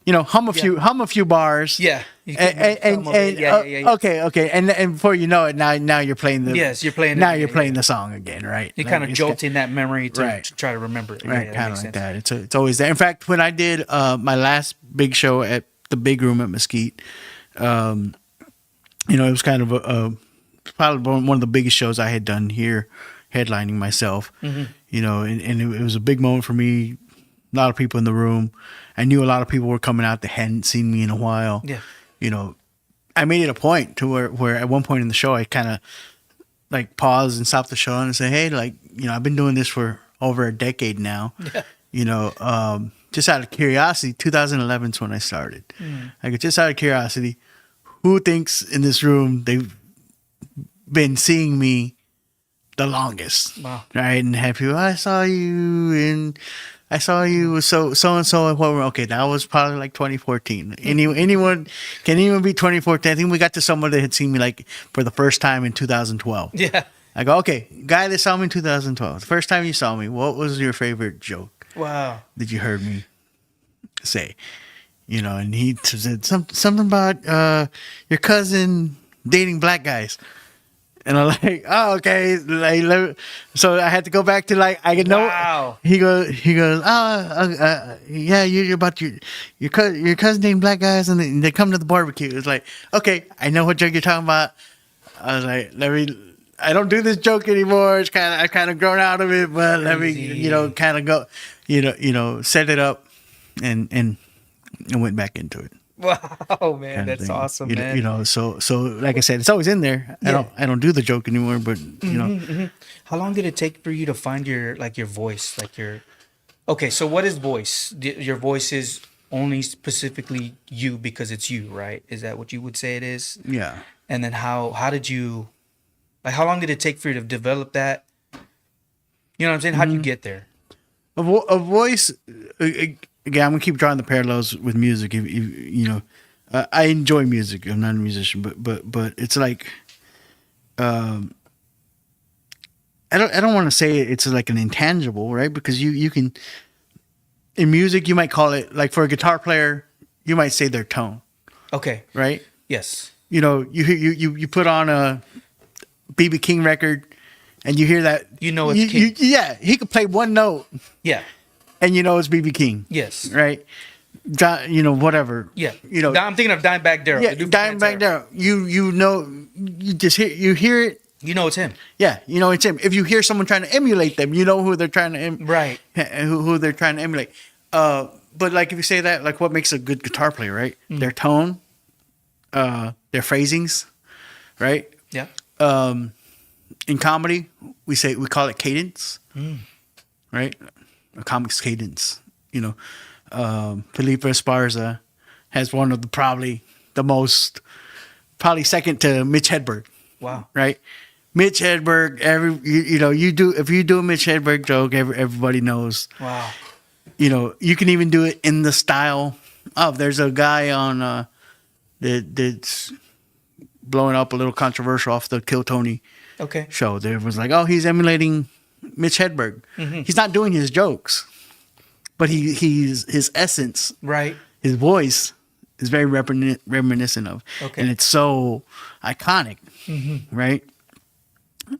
hum a few bars. Yeah. You can And come up with- yeah. okay, and before you know it, now you're playing the Yes, you're playing it now again, you're playing yeah. the song again, right? You're Like, kind of it's jolting that memory to Right. try to remember it. right, Yeah, kind of makes like sense. that. It's always there. In fact, when I did my last big show at the Big Room at Mesquite, it was kind of probably one of the biggest shows I had done here, headlining myself. And it was a big moment for me. A lot of people in the room. I knew a lot of people were coming out that hadn't seen me in a while. Yeah. I made it a point to where at one point in the show I kind of like pause and stop the show and say, hey, like, I've been doing this for over a decade now. Yeah. Just out of curiosity, 2011 is when I started. Like, just out of curiosity, who thinks in this room they've been seeing me the longest? Wow. Right? And have people, I saw you in I saw you with so and so. Okay, that was probably like 2014. Anyone can even be 2014. I think we got to someone that had seen me like for the first time in 2012. Yeah. I go, okay, guy that saw me in 2012. The first time you saw me, what was your favorite joke Wow. that you heard me say? You know, and he said something about your cousin dating black guys. And I'm like, oh, okay. So I had to go back to like, I know. Wow. He goes, yeah, you're about your cousin named black guys, and they come to the barbecue. It's like, okay, I know what joke you're talking about. I was like, I don't do this joke anymore. It's I kind of grown out of it, but let me, kind of go, set it up, and went back into it. Wow, man, that's awesome, man. So like I said, it's always in there. Yeah. I don't do the joke anymore, but How long did it take for you to find your voice, Okay, so what is voice? Your voice is only specifically you because it's you, right? Is that what you would say it is? yeah. And then how did you, how long did it take for you to develop that? You know what I'm saying? How did you get there? A voice. Again, I'm gonna keep drawing the parallels with music. I enjoy music. I'm not a musician, but it's like, I don't want to say it's like an intangible, right? Because you can, in music, you might call it, like for a guitar player, you might say their tone, Okay. right? Yes. You put on a BB King record, and you hear that, It's King. Yeah, he could play one note, Yeah. and it's BB King. Yes. Right. Whatever. Yeah. You I'm thinking of Dimebag Darrell. Yeah, Dimebag Darrell. You just hear it. You know it's him. Yeah, it's him. If you hear someone trying to emulate them, you know who they're trying to Right. who they're trying to emulate. But like if you say that, like what makes a good guitar player, right? Their tone, their phrasings, right? Yeah. In comedy, we call it cadence, right? A comic's cadence. Felipe Esparza has one of probably second to Mitch Hedberg. Wow. Right? Mitch Hedberg, if you do a Mitch Hedberg joke, everybody knows. Wow. You can even do it in the style of, there's a guy on that's blowing up a little controversial off the Kill Tony show. There was like, oh, he's emulating Mitch Hedberg. Mm-hmm. He's not doing his jokes, but he's his essence, right? His voice is very reminiscent of, and it's so iconic, right?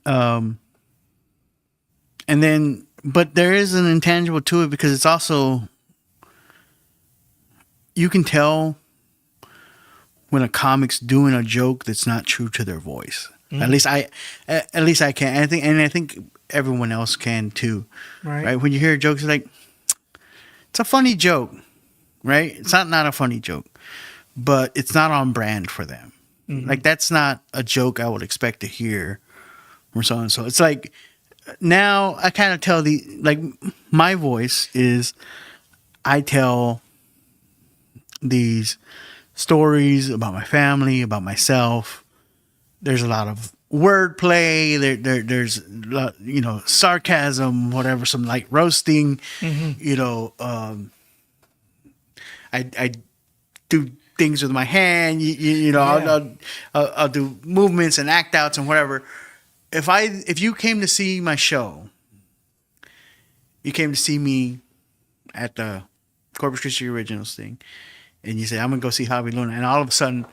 And then, but there is an intangible to it because it's also, you can tell when a comic's doing a joke that's not true to their voice. At least I can. I think everyone else can too. Right? When you hear a joke, it's like, it's a funny joke, right? It's not a funny joke, but it's not on brand for them. Like, that's not a joke I would expect to hear from so and so. It's like, now I kind of tell my voice is, I tell these stories about my family, about myself. There's a lot of wordplay. There's sarcasm, whatever, some light roasting. I do things with my hand. I'll do movements and act outs and whatever. If you came to see my show, you came to see me at the Corpus Christi Originals thing, and you say, I'm gonna go see Javi Luna, and all of a sudden,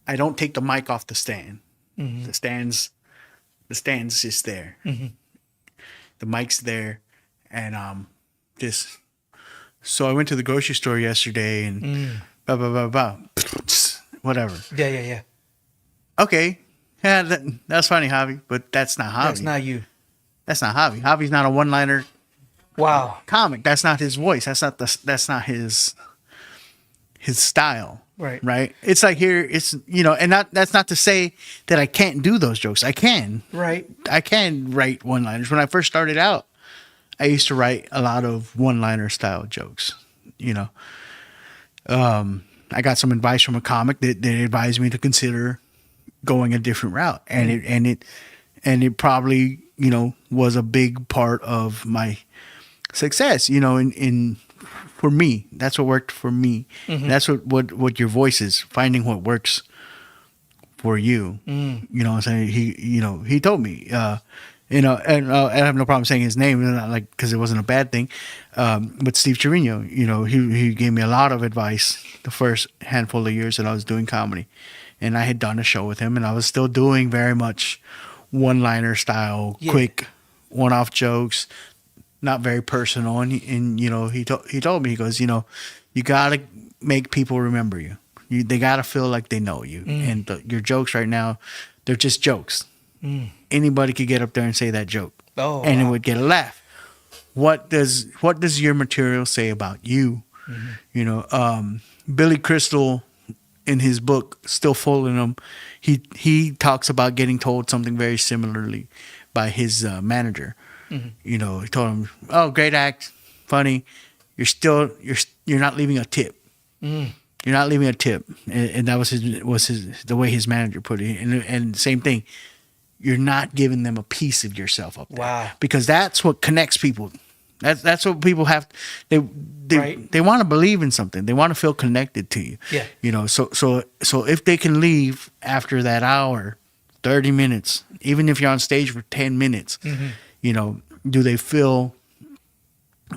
I don't take the mic off the stand. The stand's just there. The mic's there, and just. So I went to the grocery store yesterday, and whatever. Yeah. Okay, yeah, that's funny, Javi, but that's not Javi. That's not you. That's not Javi. Javi's not a one-liner. Wow. Comic. That's not his voice. That's not his style. Right. It's like here, it's, and that's not to say that I can't do those jokes. I can. Right. I can write one-liners. When I first started out, I used to write a lot of one-liner style jokes. I got some advice from a comic that advised me to consider going a different route, and it probably was a big part of my success. You know, in for me, that's what worked for me. That's what your voice is, finding what works for you. You know what I'm saying? He told me, and I have no problem saying his name, not like, because it wasn't a bad thing. But Steve Chirino, he gave me a lot of advice the first handful of years that I was doing comedy. And I had done a show with him, and I was still doing very much one-liner style, quick one-off jokes, not very personal. And he told me, he goes, you gotta make people remember you. They gotta feel like they know you. And your jokes right now, they're just jokes. Anybody could get up there and say that joke, and it would get a laugh. What does your material say about you? Billy Crystal, in his book Still Fooling Them, he talks about getting told something very similarly by his manager. He told him, "Oh, great act, funny. You're not leaving a tip. You're not leaving a tip." And that was the way his manager put it. And same thing, you're not giving them a piece of yourself up there. Wow. Because that's what connects people. That's what people have. They want to believe in something. They want to feel connected to you. Yeah. So if they can leave after that hour, 30 minutes, even if you're on stage for 10 minutes, do they feel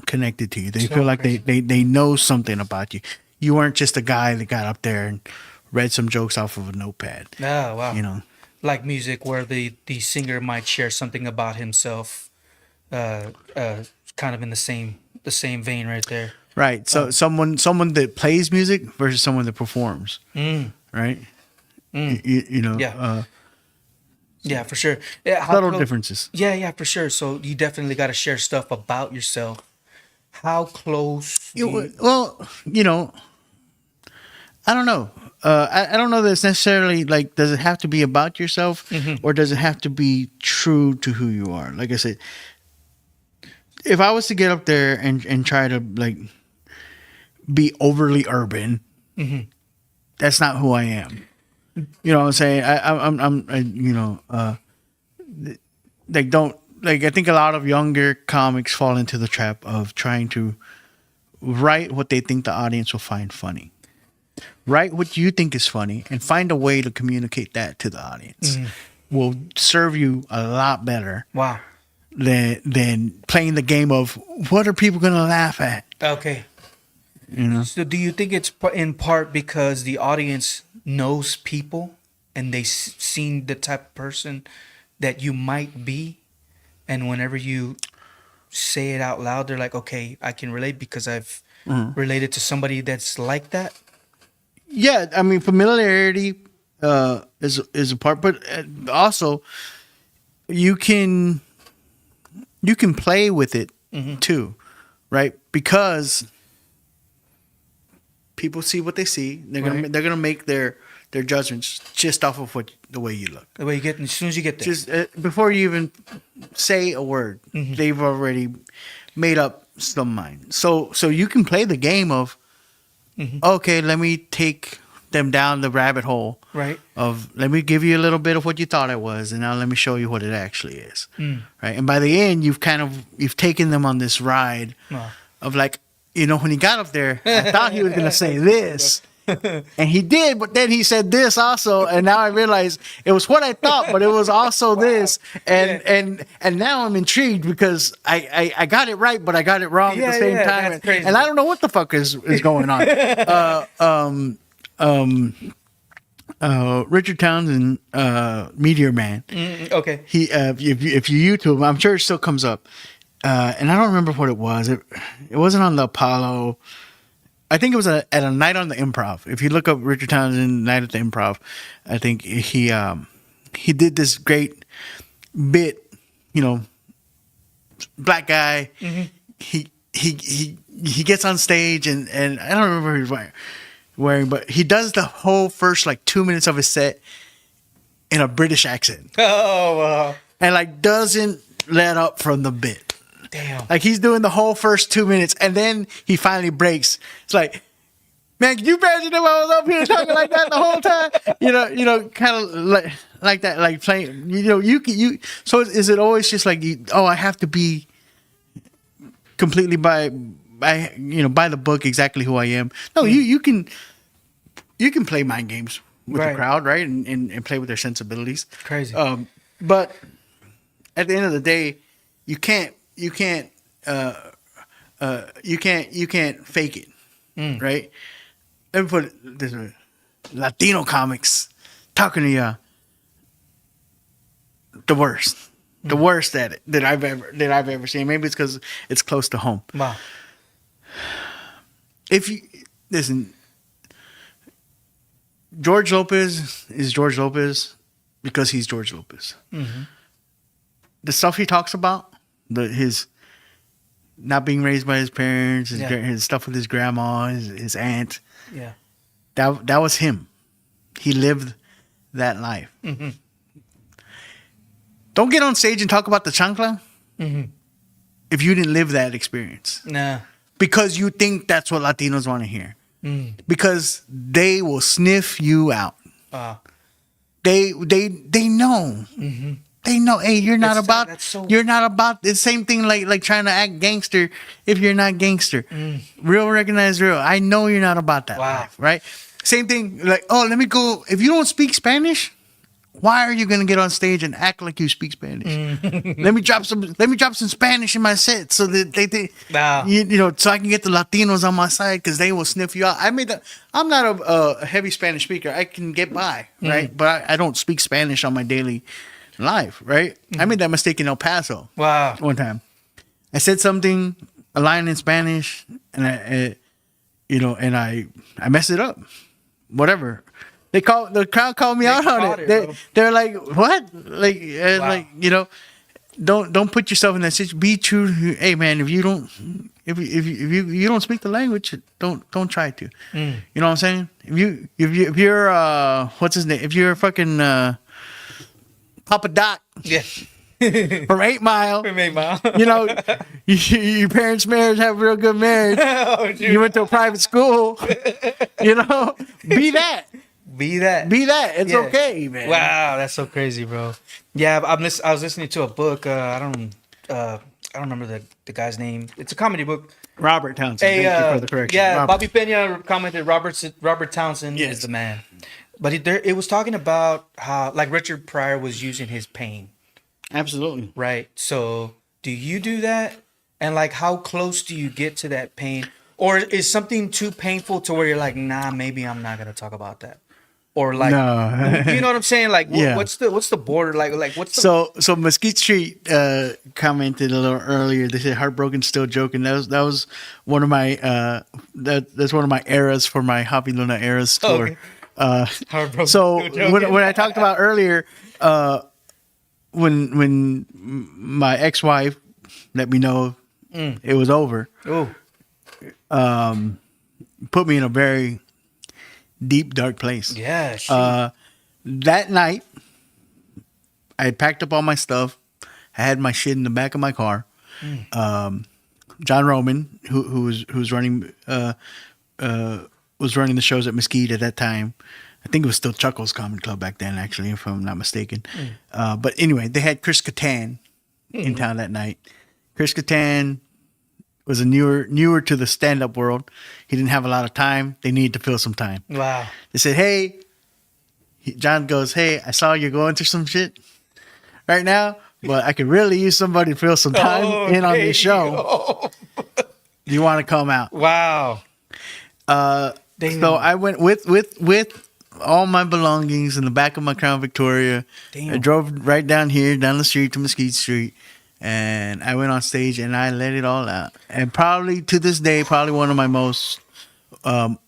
connected to you? They feel like they know something about you. You weren't just a guy that got up there and read some jokes off of a notepad. Oh, wow. Like music, where the singer might share something about himself, kind of in the same vein right there. Right. So someone that plays music versus someone that performs. Right. Yeah, for sure. Yeah, subtle differences. Yeah, for sure. So you definitely got to share stuff about yourself. How close? Well, I don't know. I don't know that it's necessarily like, does it have to be about yourself, or does it have to be true to who you are? Like I said, if I was to get up there and try to like be overly urban, that's not who I am. You know what I'm saying? I think a lot of younger comics fall into the trap of trying to write what they think the audience will find funny. Write what you think is funny and find a way to communicate that to the audience. Will serve you a lot better. Wow. Than playing the game of what are people going to laugh at? Okay. So do you think it's in part because the audience knows people and they've seen the type of person that you might be, and whenever you say it out loud, they're like, okay, I can relate because I've related to somebody that's like that? Yeah, I mean, familiarity is a part, but also you can play with it too, right? Because people see what they see. They're gonna make their judgments just off of the way you look. The way you get, as soon as you get there, just before you even say a word, they've already made up some mind. So you can play the game of, okay, let me take them down the rabbit hole, right? Of, let me give you a little bit of what you thought it was, and now let me show you what it actually is, right? And by the end, you've taken them on this ride of like, when he got up there, I thought he was gonna say this, and he did, but then he said this also, and now I realize it was what I thought, but it was also this, and now I'm intrigued because I got it right, but I got it wrong at the same time, and I don't know what the fuck is going on. Richard Townsend, Meteor Man. Okay. He, if you YouTube him, I'm sure it still comes up. And I don't remember what it was. It wasn't on the Apollo. I think it was at a night on the Improv. If you look up Richard Townsend Night at the Improv, I think he did this great bit. Black guy. He gets on stage and I don't remember who he was wearing, but he does the whole first 2 minutes of his set in a British accent. Oh, wow. And doesn't let up from the bit. Damn. He's doing the whole first 2 minutes, and then he finally breaks. It's like, man, can you imagine if I was up here talking like that the whole time? Kind of like that, like playing. You. So is it always just I have to be completely by the book exactly who I am. No, you can play mind games with the Right. crowd, right, and play with their sensibilities. Crazy. But at the end of the day, you can't fake it, right? Let me put it this way: Latino comics talking to you, the worst at it that I've ever seen. Maybe it's because it's close to home. Wow. If you listen, George Lopez is George Lopez because he's George Lopez. The stuff he talks about, his not being raised by his parents, his stuff with his grandma, his aunt. Yeah. That was him. He lived that life. Don't get on stage and talk about the chancla if you didn't live that experience. Nah. Because you think that's what Latinos want to hear. Because they will sniff you out. They know. They know. Hey, you're not about. You're not about the same thing. Like trying to act gangster if you're not gangster. Real recognize real. I know you're not about that life, right? Same thing. Like, oh, let me go. If you don't speak Spanish, why are you gonna get on stage and act like you speak Spanish? Let me drop some Spanish in my set so that they so I can get the Latinos on my side because they will sniff you out. I'm not a heavy Spanish speaker. I can get by, right? But I don't speak Spanish on my daily life, right? I made that mistake in El Paso. Wow. One time, I said something, a line in Spanish, and I messed it up. Whatever. The crowd called me out on it. They're like, "What?" Like, don't put yourself in that situation. Be true. Hey, man, if you don't speak the language, don't try to. You know what I'm saying? If you're what's his name? If you're fucking Papa Doc, from 8 Mile, your parents' marriage have a real good marriage. You went to a private school. Be that. Be that. It's okay, man. Wow, that's so crazy, bro. Yeah, I was listening to a book. I don't remember the guy's name. It's a comedy book. Robert Townsend. Thank you for the correction. Yeah, Robert. Bobby Pena commented Robert Townsend is the man. But it was talking about how like Richard Pryor was using his pain. Absolutely. Right. So do you do that? And like how close do you get to that pain? Or is something too painful to where you're like, nah, maybe I'm not gonna talk about that? Or like, no. You know what I'm saying? Like, what's the border? Like what's the... So Mesquite Street commented a little earlier. They said heartbroken, still joking. That was one of my that's one of my eras for my Javi Luna eras tour. Okay. Heartbroken. So when I talked about earlier, when my ex-wife let me know it was over, put me in a very deep, dark place. Yeah. That night, I had packed up all my stuff. I had my shit in the back of my car. John Roman, who was running the shows at Mesquite at that time. I think it was still Chuckles Comedy Club back then, actually, if I'm not mistaken. But anyway, they had Chris Kattan in town that night. Chris Kattan was a newer to the stand-up world. He didn't have a lot of time. They needed to fill some time. Wow. They said, hey, John goes, hey, I saw you going through some shit right now, but I could really use somebody to fill some time on this show. Do you want to come out? Wow. So I went with all my belongings in the back of my Crown Victoria. Damn. I drove right down the street to Mesquite Street. And I went on stage and I let it all out. And probably to this day, one of my most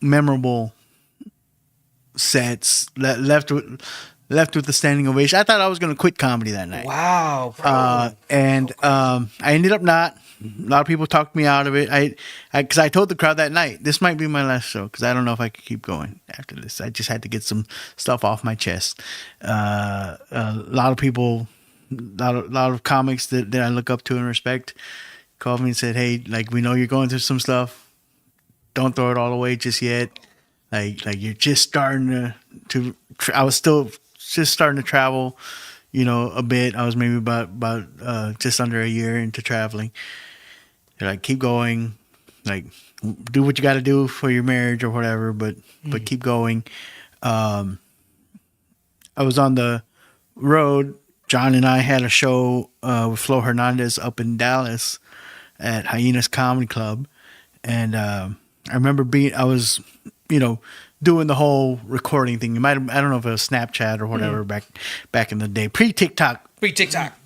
memorable sets. Left with the standing ovation. I thought I was going to quit comedy that night. Wow. Bro. And I ended up not. A lot of people talked me out of it. Because I told the crowd that night, this might be my last show because I don't know if I could keep going after this. I just had to get some stuff off my chest. A lot of people... A lot of comics that I look up to and respect called me and said, hey, like, we know you're going through some stuff. Don't throw it all away just yet. Like you're just starting to I was still just starting to travel, a bit. I was maybe about just under a year into traveling. They're like, keep going, like do what you got to do for your marriage or whatever, but keep going. I was on the road. John and I had a show with Flo Hernandez up in Dallas at Hyenas Comedy Club, and I remember I was, doing the whole recording thing. I don't know if it was Snapchat or whatever back in the day, pre-TikTok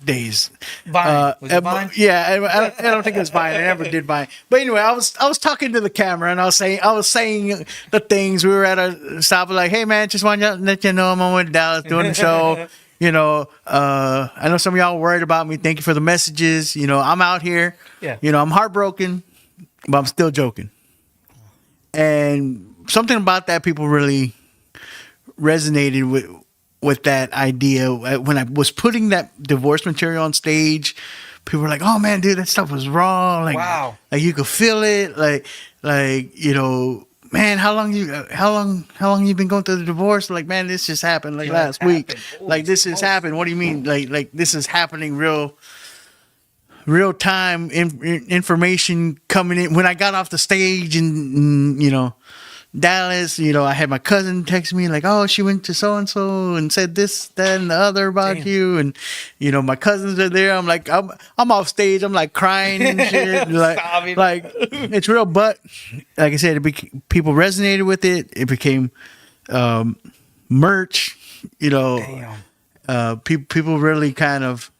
days. Vine. Was it Vine? Yeah, I don't think it was Vine. I never did Vine. But anyway, I was talking to the camera and I was saying the things. We were at a stop like, hey man, just want to let you know I'm on with Dallas doing the show. I know some of y'all worried about me. Thank you for the messages. I'm out here. Yeah. I'm heartbroken, but I'm still joking. And something about that people really resonated with that idea. When I was putting that divorce material on stage, people were like, "Oh man, dude, that stuff was raw. Like, wow. Like you could feel it. Man, how long you been going through the divorce? Like, man, this just happened last week. Like this has happened. What do you mean? Like this is happening real time information coming in. When I got off the stage and Dallas, I had my cousin text me like, oh, she went to so-and-so and said this, that, and the other about you. And, my cousins are there. I'm like, I'm off stage. I'm like crying and shit. like it's real. But like I said, people resonated with it. It became merch, people really kind of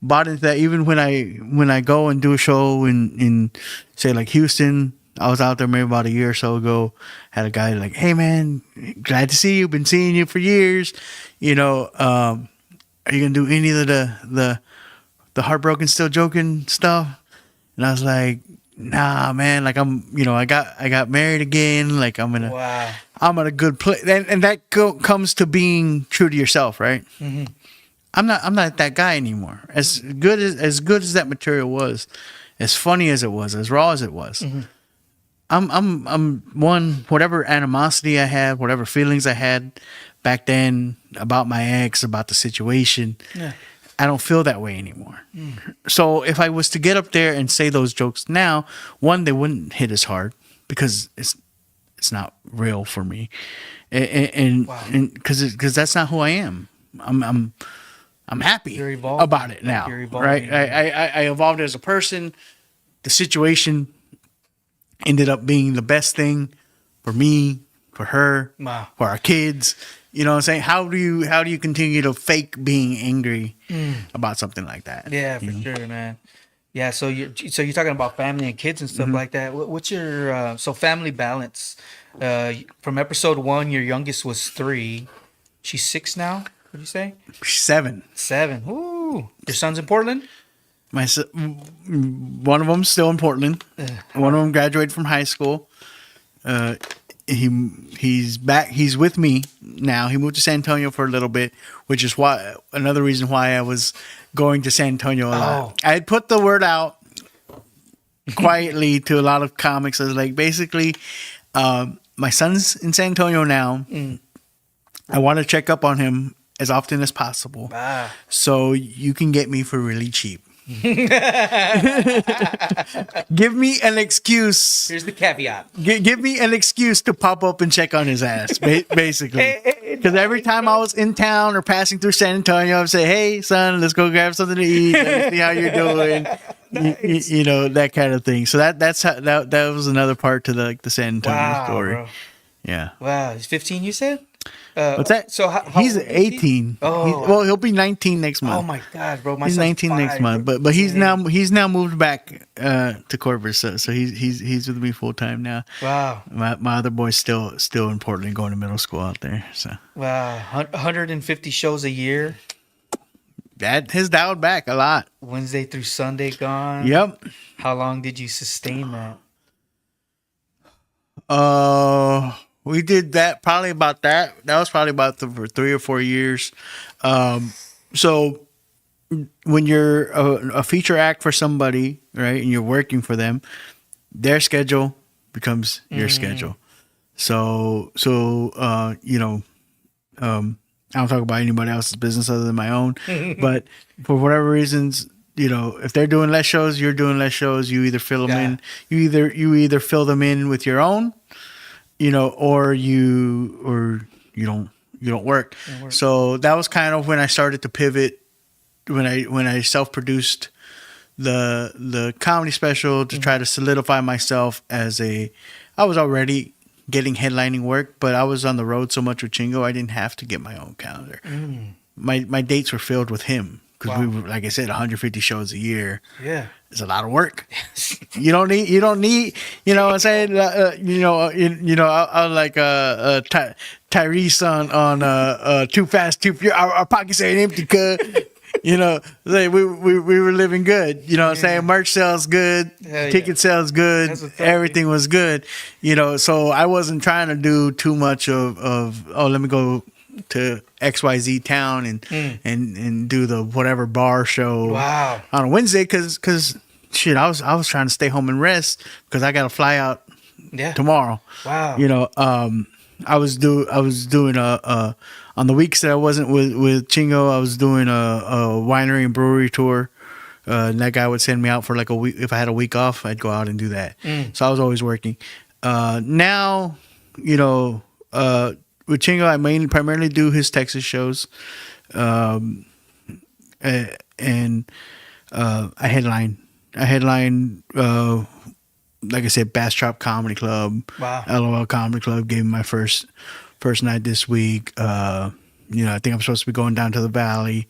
bought into that. Even when I go and do a show in say like Houston, I was out there maybe about a year or so ago. Had a guy like, "Hey man, glad to see you. Been seeing you for years. Are you gonna do any of the heartbroken, still joking stuff?" And I was like, "Nah, man. Like I got married again. Like I'm in a good place." And that comes to being true to yourself, right? Mm-hmm. I'm not that guy anymore. As good as that material was, as funny as it was, as raw as it was. Mm-hmm. I'm one, whatever animosity I had, whatever feelings I had back then about my ex, about the situation, I don't feel that way anymore. Mm. So if I was to get up there and say those jokes now, one, they wouldn't hit as hard because it's not real for me, and because that's not who I am. I'm happy about it now, right? I evolved as a person. The situation ended up being the best thing for me, for her, for our kids. You know what I'm saying? How do you continue to fake being angry about something like that? Yeah, for sure, man. Yeah, so you're talking about family and kids and stuff like that. What's your family balance? From episode 1, your youngest was 3. She's 6 now. What did you say? 7. 7. Ooh. Your son's in Portland? One of them's still in Portland. One of them graduated from high school. He's back. He's with me now. He moved to San Antonio for a little bit, which is another reason why I was going to San Antonio a lot. I had put the word out quietly to a lot of comics. I was like, basically, my son's in San Antonio now. I want to check up on him as often as possible, so you can get me for really cheap. Give me an excuse. Here's the caveat. Give me an excuse to pop up and check on his ass, basically. Because every time I was in town or passing through San Antonio, I'd say, "Hey, son, let's go grab something to eat. Let me see how you're doing." That kind of thing. So that was another part to the San Antonio story. Bro. Yeah. Wow. He's 15. You said. What's that? So he's 18. Oh, he'll be 19 next month. Oh my God, bro! He's 19 next month, but he's now moved back to Corpus, so he's with me full time now. Wow. My other boy's still in Portland, going to middle school out there. So wow, 150 shows a year. That has dialed back a lot. Wednesday through Sunday gone. Yep. How long did you sustain that? We did that probably about that. That was probably about for 3 or 4 years. So when you're a feature act for somebody, right, and you're working for them, their schedule becomes your schedule. So I don't talk about anybody else's business other than my own. But for whatever reasons, if they're doing less shows, you're doing less shows. You either fill them in, you either fill them in with your own, or you don't work. So that was kind of when I started to pivot, when I self-produced the comedy special to try to solidify myself I was already getting headlining work, but I was on the road so much with Chingo, I didn't have to get my own calendar. My dates were filled with him because we were, like I said, 150 shows a year. Yeah, it's a lot of work. You don't need. What I'm saying. I like Tyrese on Too Fast, Too Furious. Our pockets ain't empty, cuz. Like we were living good. What I'm saying? Merch sales good, ticket sales good, everything was good. So I wasn't trying to do too much of let me go to XYZ town and do the whatever bar show on a Wednesday because shit, I was trying to stay home and rest because I got to fly out tomorrow. I was doing on the weeks that I wasn't with Chingo, I was doing a winery and brewery tour. And that guy would send me out for like a week. If I had a week off, I'd go out and do that. So I was always working. Now, with Chingo, I primarily do his Texas shows. And I headline. Like I said, Bastrop Comedy Club. Wow. LOL Comedy Club gave me my first night this week. I think I'm supposed to be going down to the Valley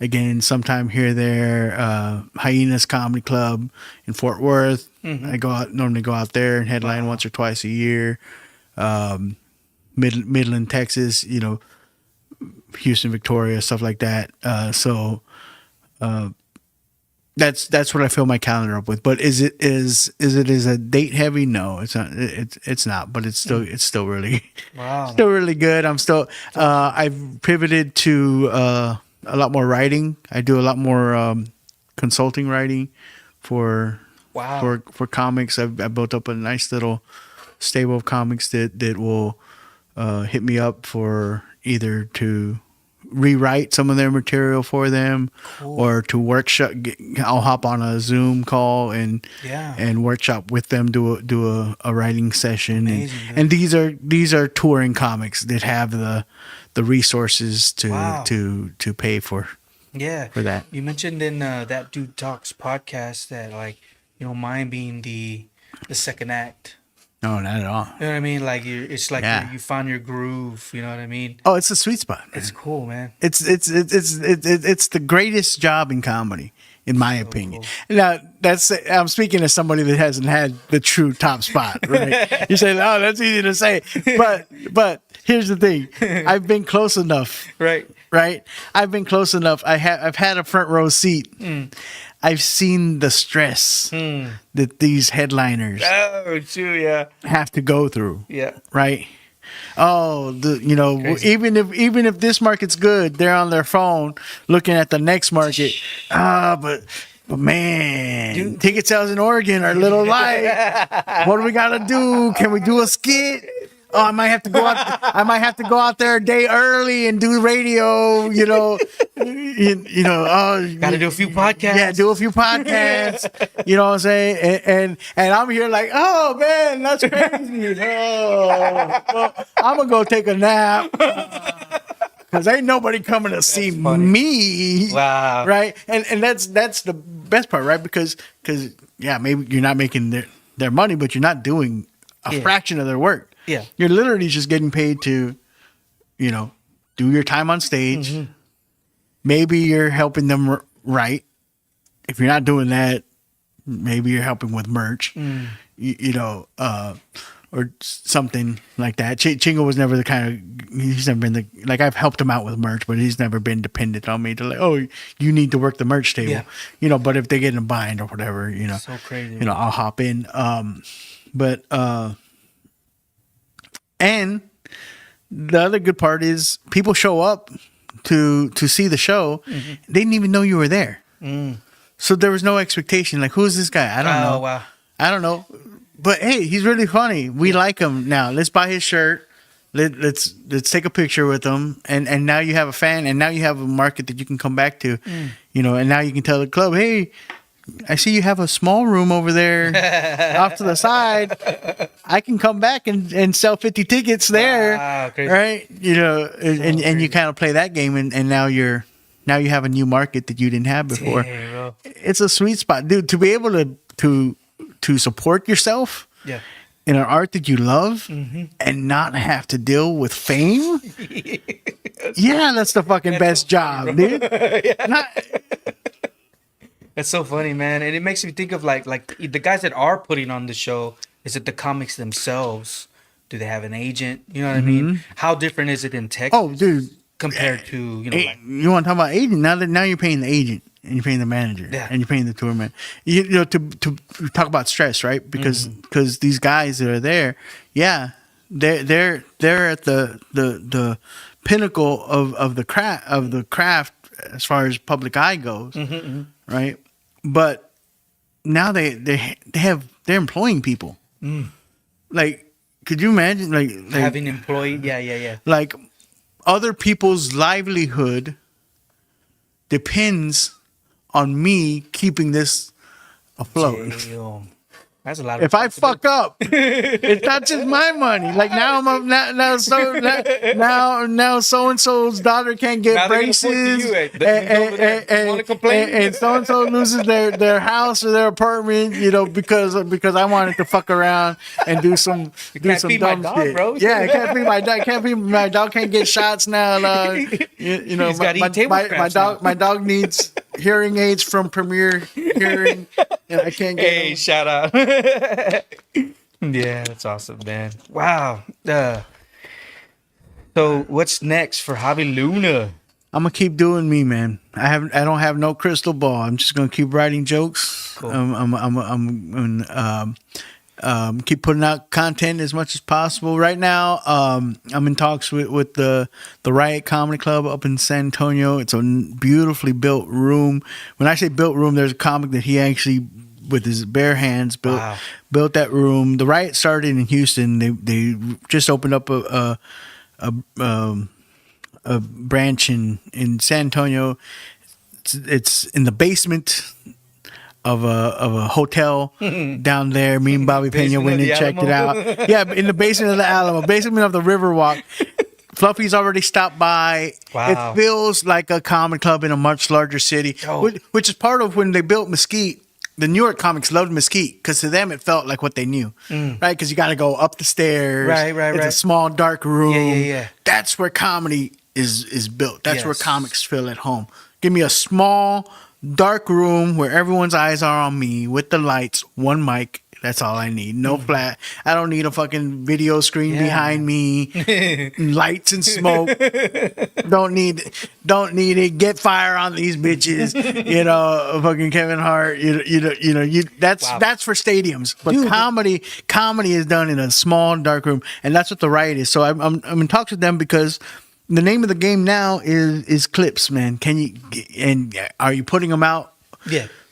again sometime here or there. Hyenas Comedy Club in Fort Worth. I normally go out there and headline once or twice a year. Midland, Texas, Houston, Victoria, stuff like that. So that's what I fill my calendar up with. But is it a date heavy? No, it's not. It's not. But it's still really still really good. I'm still I've pivoted to a lot more writing. I do a lot more consulting writing for comics. I've built up a nice little stable of comics that will hit me up for either to rewrite some of their material for them or to workshop. I'll hop on a Zoom call and workshop with them, do a writing session. Amazing, and these are touring comics that have the resources to pay for that. You mentioned in That Dude Talks podcast that you don't mind being the second act. No, not at all. You know what I mean? Like it's like you found your groove. You know what I mean? Oh, it's a sweet spot, man. It's cool, man. It's the greatest job in comedy, in my opinion. Cool. Now I'm speaking as somebody that hasn't had the true top spot. Right? You say, "Oh, that's easy to say," but here's the thing: I've been close enough. Right. I've been close enough. I've had a front row seat. I've seen the stress that these headliners have to go through. Yeah. Right. Oh, even if this market's good, they're on their phone looking at the next market. But man, ticket sales in Oregon are a little light. What do we gotta do? Can we do a skit? Oh, I might have to go out. I might have to go out there a day early and do radio. Oh, got to do a few podcasts. Yeah, do a few podcasts. You know what I'm saying? And I'm here like, oh man, that's crazy. Well, I'm gonna go take a nap because ain't nobody coming to see me. Wow. Right? And that's the best part, right? Because maybe you're not making their money, but you're not doing a fraction of their work. Yeah. You're literally just getting paid to, do your time on stage. Mm-hmm. Maybe you're helping them write. If you're not doing that, maybe you're helping with merch, or something like that. Chingo was never the kind of, he's never been I've helped him out with merch, but he's never been dependent on me to you need to work the merch table, but if they get in a bind or whatever, so crazy, I'll hop in. And the other good part is people show up to see the show. Mm-hmm. They didn't even know you were there. So there was no expectation. Like, who's this guy? I don't know. Wow. I don't know. But hey, he's really funny. We like him now. Let's buy his shirt. let's take a picture with them, and now you have a fan, and now you have a market that you can come back to, and now you can tell the club, hey, I see you have a small room over there off to the side. I can come back and sell 50 tickets there, right? And you kind of play that game, and now you have a new market that you didn't have before. Dang, it's a sweet spot, dude, to be able to support yourself. Yeah. In an art that you love and not have to deal with fame. Yeah, that's the fucking best job, dude. That's so funny, man. And it makes me think of like the guys that are putting on the show. Is it the comics themselves? Do they have an agent? You know what I mean? How different is it in Texas? Oh, dude. Compared to, you want to talk about agent? Now you're paying the agent. And you're paying the manager, and you're paying the tour man. To talk about stress, right? Because these guys that are there, they're at the pinnacle of the craft as far as public eye goes, right? But now they're employing people. Like, could you imagine like having employee? Yeah. Like other people's livelihood depends on me keeping this afloat. Damn. That's a lot. Of if I fuck up, it's not just my money. Like now now so and so's daughter can't get braces, and so and so loses their house or their apartment, because I wanted to fuck around and do some dumb shit. Bro. Yeah, it can't be my dog. My dog can't get shots now. My dog needs hearing aids from Premier Hearing, and I can't get. Hey, shout out. Yeah, that's awesome, man. Wow. So what's next for Javi Luna? I'm gonna keep doing me, man. I don't have no crystal ball. I'm just gonna keep writing jokes. Cool. I'm keep putting out content as much as possible. Right now, I'm in talks with the Riot Comedy Club up in San Antonio. It's a beautifully built room. When I say built room, there's a comic that he actually, with his bare hands, built that room. The Riot started in Houston. They just opened up a branch in San Antonio. It's in the basement of a hotel down there. Me and Bobby Pena went and checked it out. Yeah, in the basement of the Alamo, basement of the Riverwalk. Fluffy's already stopped by. Wow. It feels like a comedy club in a much larger city, which is part of when they built Mesquite. The New York comics loved Mesquite because to them it felt like what they knew, right? Because you got to go up the stairs. Right. It's a small, dark room. Yeah. That's where comedy is built. That's where comics feel at home. Give me a small, dark room where everyone's eyes are on me with the lights, one mic. That's all I need. No flat. I don't need a fucking video screen behind me. Lights and smoke. Don't need it. Get fire on these bitches. Fucking Kevin Hart. That's for stadiums. But dude, comedy is done in a small dark room, and that's what the Riot is. So I'm in talks with them because the name of the game now is clips, man. Are you putting them out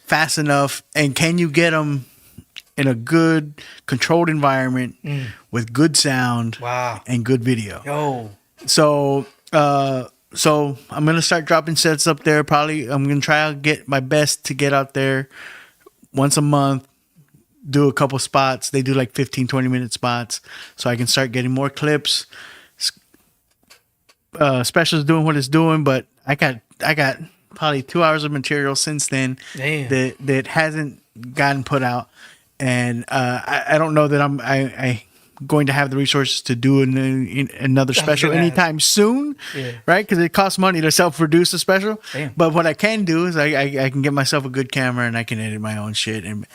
fast enough, and can you get them in a good controlled environment with good sound and good video? So I'm gonna start dropping sets up there. Probably I'm gonna try to get my best to get out there once a month, do a couple spots. They do like 15-20 minute spots, so I can start getting more clips. Special's doing what it's doing, but I got probably 2 hours of material since then that hasn't gotten put out. And I don't know that I'm going to have the resources to do another special anytime soon, right? Because it costs money to self-produce a special. Damn. But what I can do is I can get myself a good camera and I can edit my own shit and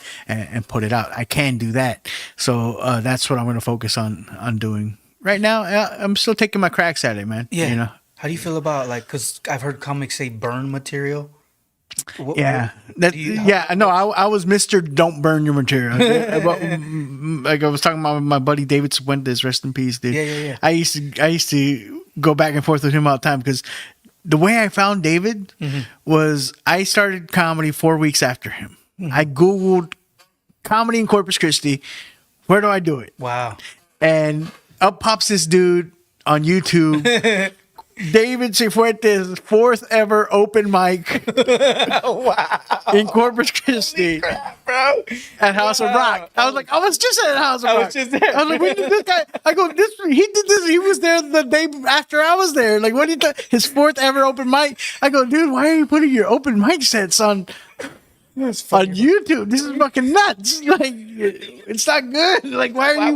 put it out. I can do that. So that's what I'm going to focus on doing. Right now, I'm still taking my cracks at it, man. Yeah. How do you feel about because I've heard comics say burn material? I was Mr. Don't burn your material. Like I was talking about my buddy David Cifuentes, rest in peace, dude. Yeah. I used to go back and forth with him all the time because the way I found David was I started comedy 4 weeks after him. I Googled comedy in Corpus Christi. Where do I do it? Wow. And up pops this dude on YouTube. David Cifuentes' 4th ever open mic Wow. in Corpus Christi Bro. at House of Rock. I was like, I was just at House of I Rock. was just there. I was like, when did this guy? I go, he did this. He was there the day after I was there. Like, what do you think? His 4th ever open mic. I go, dude, why are you putting your open mic sets on YouTube? This is fucking nuts. Like, it's not good. Like, why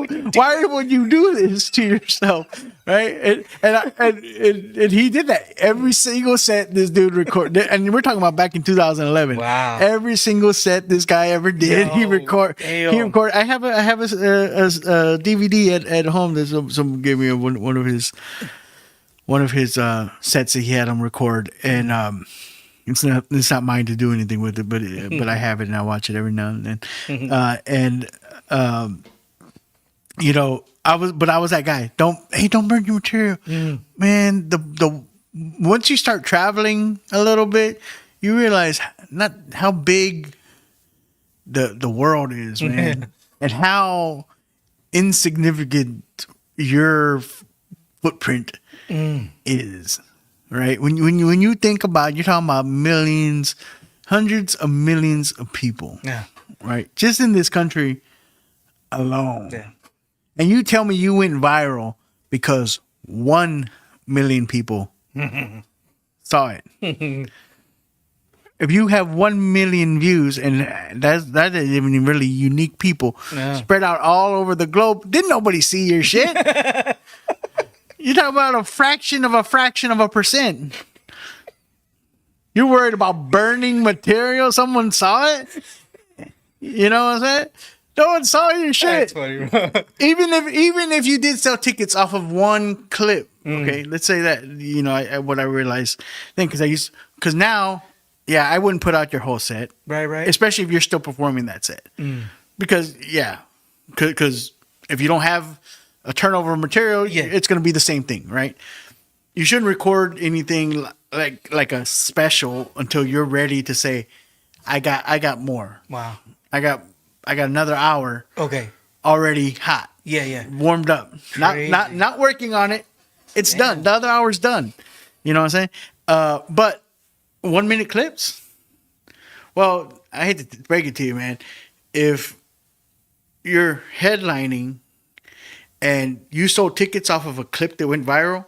would you do this to yourself? Right? And he did that. Every single set this dude recorded, and we're talking about back in 2011. Wow. Every single set this guy ever did, he recorded. Damn. He recorded. I have a DVD at home that someone gave me one of his sets that he had him record, and it's not mine to do anything with it, but I have it and I watch it every now and then. You know, I was that guy. Don't burn your material, man. The once you start traveling a little bit, you realize not how big the world is, man, and how insignificant your footprint is. Right? When you think about, you're talking about millions, hundreds of millions of people. Yeah. Right? Just in this country alone. Yeah. And you tell me you went viral because 1 million people saw it. If you have 1 million views, and that isn't even really unique people spread out all over the globe, didn't nobody see your shit? You're talking about a fraction of a percent. You're worried about burning material? Someone saw it? You know what I'm saying? No one saw your shit. That's funny, bro. Even if you did sell tickets off of one clip, okay, let's say that, you know, what I realized then, because now, yeah, I wouldn't put out your whole set, Right. especially if you're still performing that set, because if you don't have a turnover of material, it's going to be the same thing, right? You shouldn't record anything like a special until you're ready to say, I got more. Wow. I got another hour. Okay. Already hot. Yeah. Warmed up. Not working on it. It's done. The other hour's done. You know what I'm saying? But 1 minute clips. Well, I hate to break it to you, man. If you're headlining and you sold tickets off of a clip that went viral,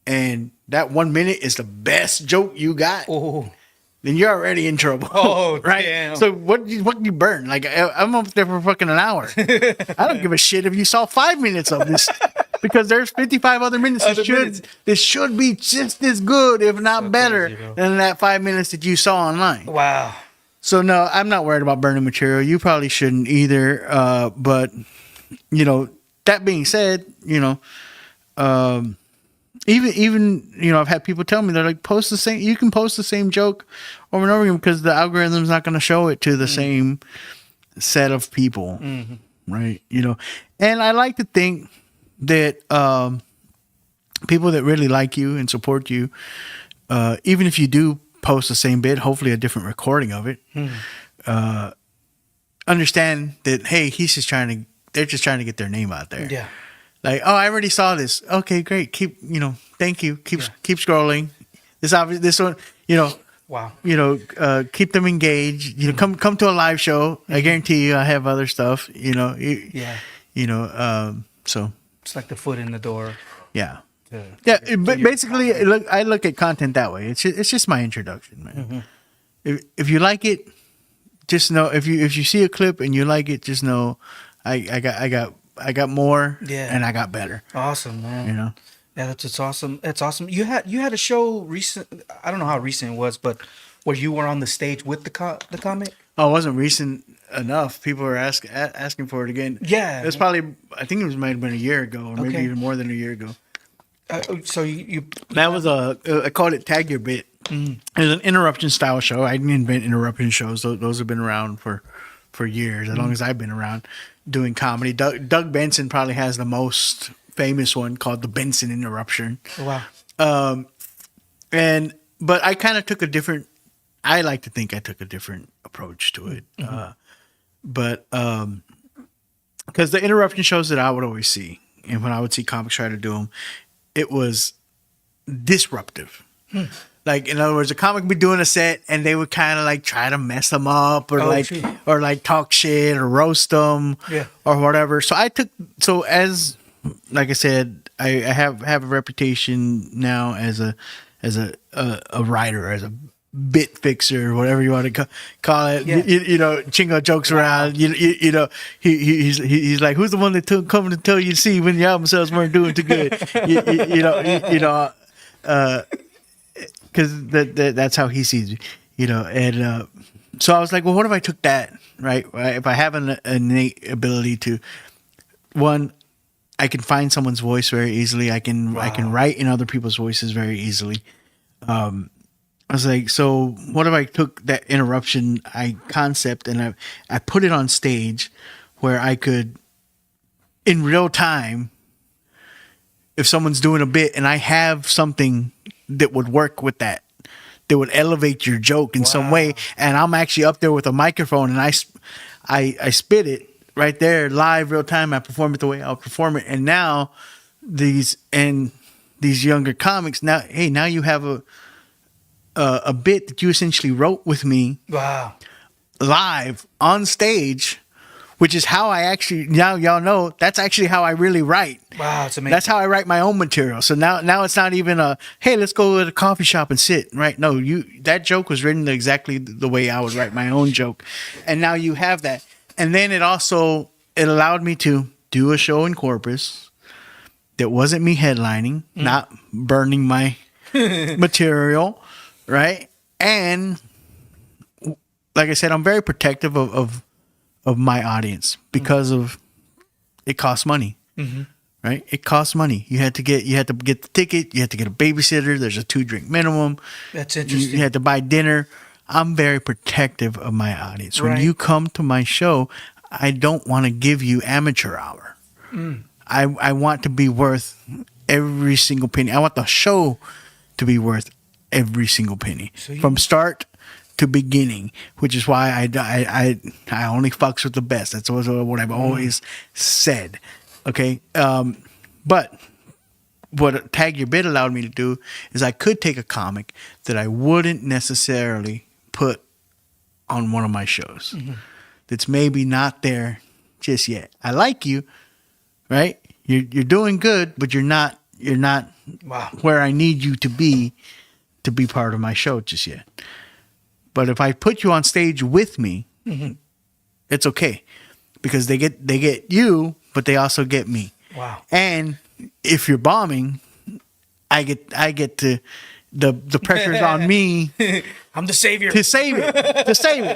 and that 1 minute is the best joke you got, then you're already in trouble. Oh, right? damn. So what you burn? Like, I'm up there for fucking an hour. I don't give a shit if you saw 5 minutes of this, because there's 55 other minutes. This should be just as good, if not better, crazy, than that 5 minutes that you saw online. Wow. So no, I'm not worried about burning material. You probably shouldn't either. But you know, that being said, you know, even you know, I've had people tell me, they're like, you can post the same joke over and over again because the algorithm's not going to show it to the same set of people, right? You know, and I like to think that people that really like you and support you, even if you do post the same bit, hopefully a different recording of it, understand that, hey, they're just trying to get their name out there. Yeah. Like, oh, I already saw this. Okay, great. Keep, you know, thank you. Keep scrolling. This one, you know. Wow. You know, keep them engaged. You know, come to a live show. I guarantee you, I have other stuff. You know. You know. So. It's like the foot in the door. Yeah. But basically, I look at content that way. It's just my introduction, man. If you like it, just know, if you see a clip and you like it, just know, I got more, and I got better. Awesome, man. You know. Yeah, that's awesome. That's awesome. You had a show recent. I don't know how recent it was, but where you were on the stage with the comic. Oh, it wasn't recent enough. People were asking for it again. Yeah, it was probably. I think it might have been a year ago, or maybe even more than a year ago. So you that was I called it Tag Your Bit. It was an interruption style show. I didn't invent interruption shows. Those have been around for years, as long as I've been around doing comedy. Doug Benson probably has the most famous one, called the Benson Interruption. Oh, wow. But I kind of took a different. I like to think I took a different approach to it. But because the interruption shows that I would always see, and when I would see comics try to do them, it was disruptive. Like, in other words, a comic would be doing a set and they would kind of like try to mess them up or like talk shit or roast them or whatever. So as like I said, I have a reputation now as a writer, as a bit fixer, whatever you want to call it. Yeah. You know, Chingo jokes around. You know, he's like, who's the one that coming to tell you to see when the album sales weren't doing too good? you know. Because that's how he sees me, you know. And so I was like, well, what if I took that, right? If I have an innate ability to, one, I can find someone's voice very easily. I can write in other people's voices very easily. I was like, so what if I took that interruption concept and I put it on stage where I could, in real time, if someone's doing a bit and I have something that would work with that would elevate your joke in some way, and I'm actually up there with a microphone and I spit it right there live, real time. I perform it the way I'll perform it, and now these younger comics now you have a bit that you essentially wrote with me live on stage, which is how I actually, now y'all know, that's actually how I really write. Wow, it's amazing. That's how I write my own material. So now it's not even hey, let's go to the coffee shop and sit, right? No, that joke was written exactly the way I would write my own joke. And now you have that. And then it allowed me to do a show in Corpus that wasn't me headlining, not burning my material, right? And like I said, I'm very protective of my audience because of it costs money, right? It costs money. You had to get the ticket. You had to get a babysitter. There's a 2-drink minimum. That's interesting. You had to buy dinner. I'm very protective of my audience. When you come to my show, I don't want to give you amateur hour. I want to be worth every single penny. I want the show to be worth every single penny from start to beginning, which is why I only fucks with the best. That's what I've always said. Okay. But what Tag Your Bit allowed me to do is I could take a comic that I wouldn't necessarily put on one of my shows. That's maybe not there just yet. I like you, right? You're doing good, but you're not where I need you to be part of my show just yet. But if I put you on stage with me, it's okay, because they get you, but they also get me. Wow! And if you're bombing, I get to the pressure's on me. I'm the savior to save it,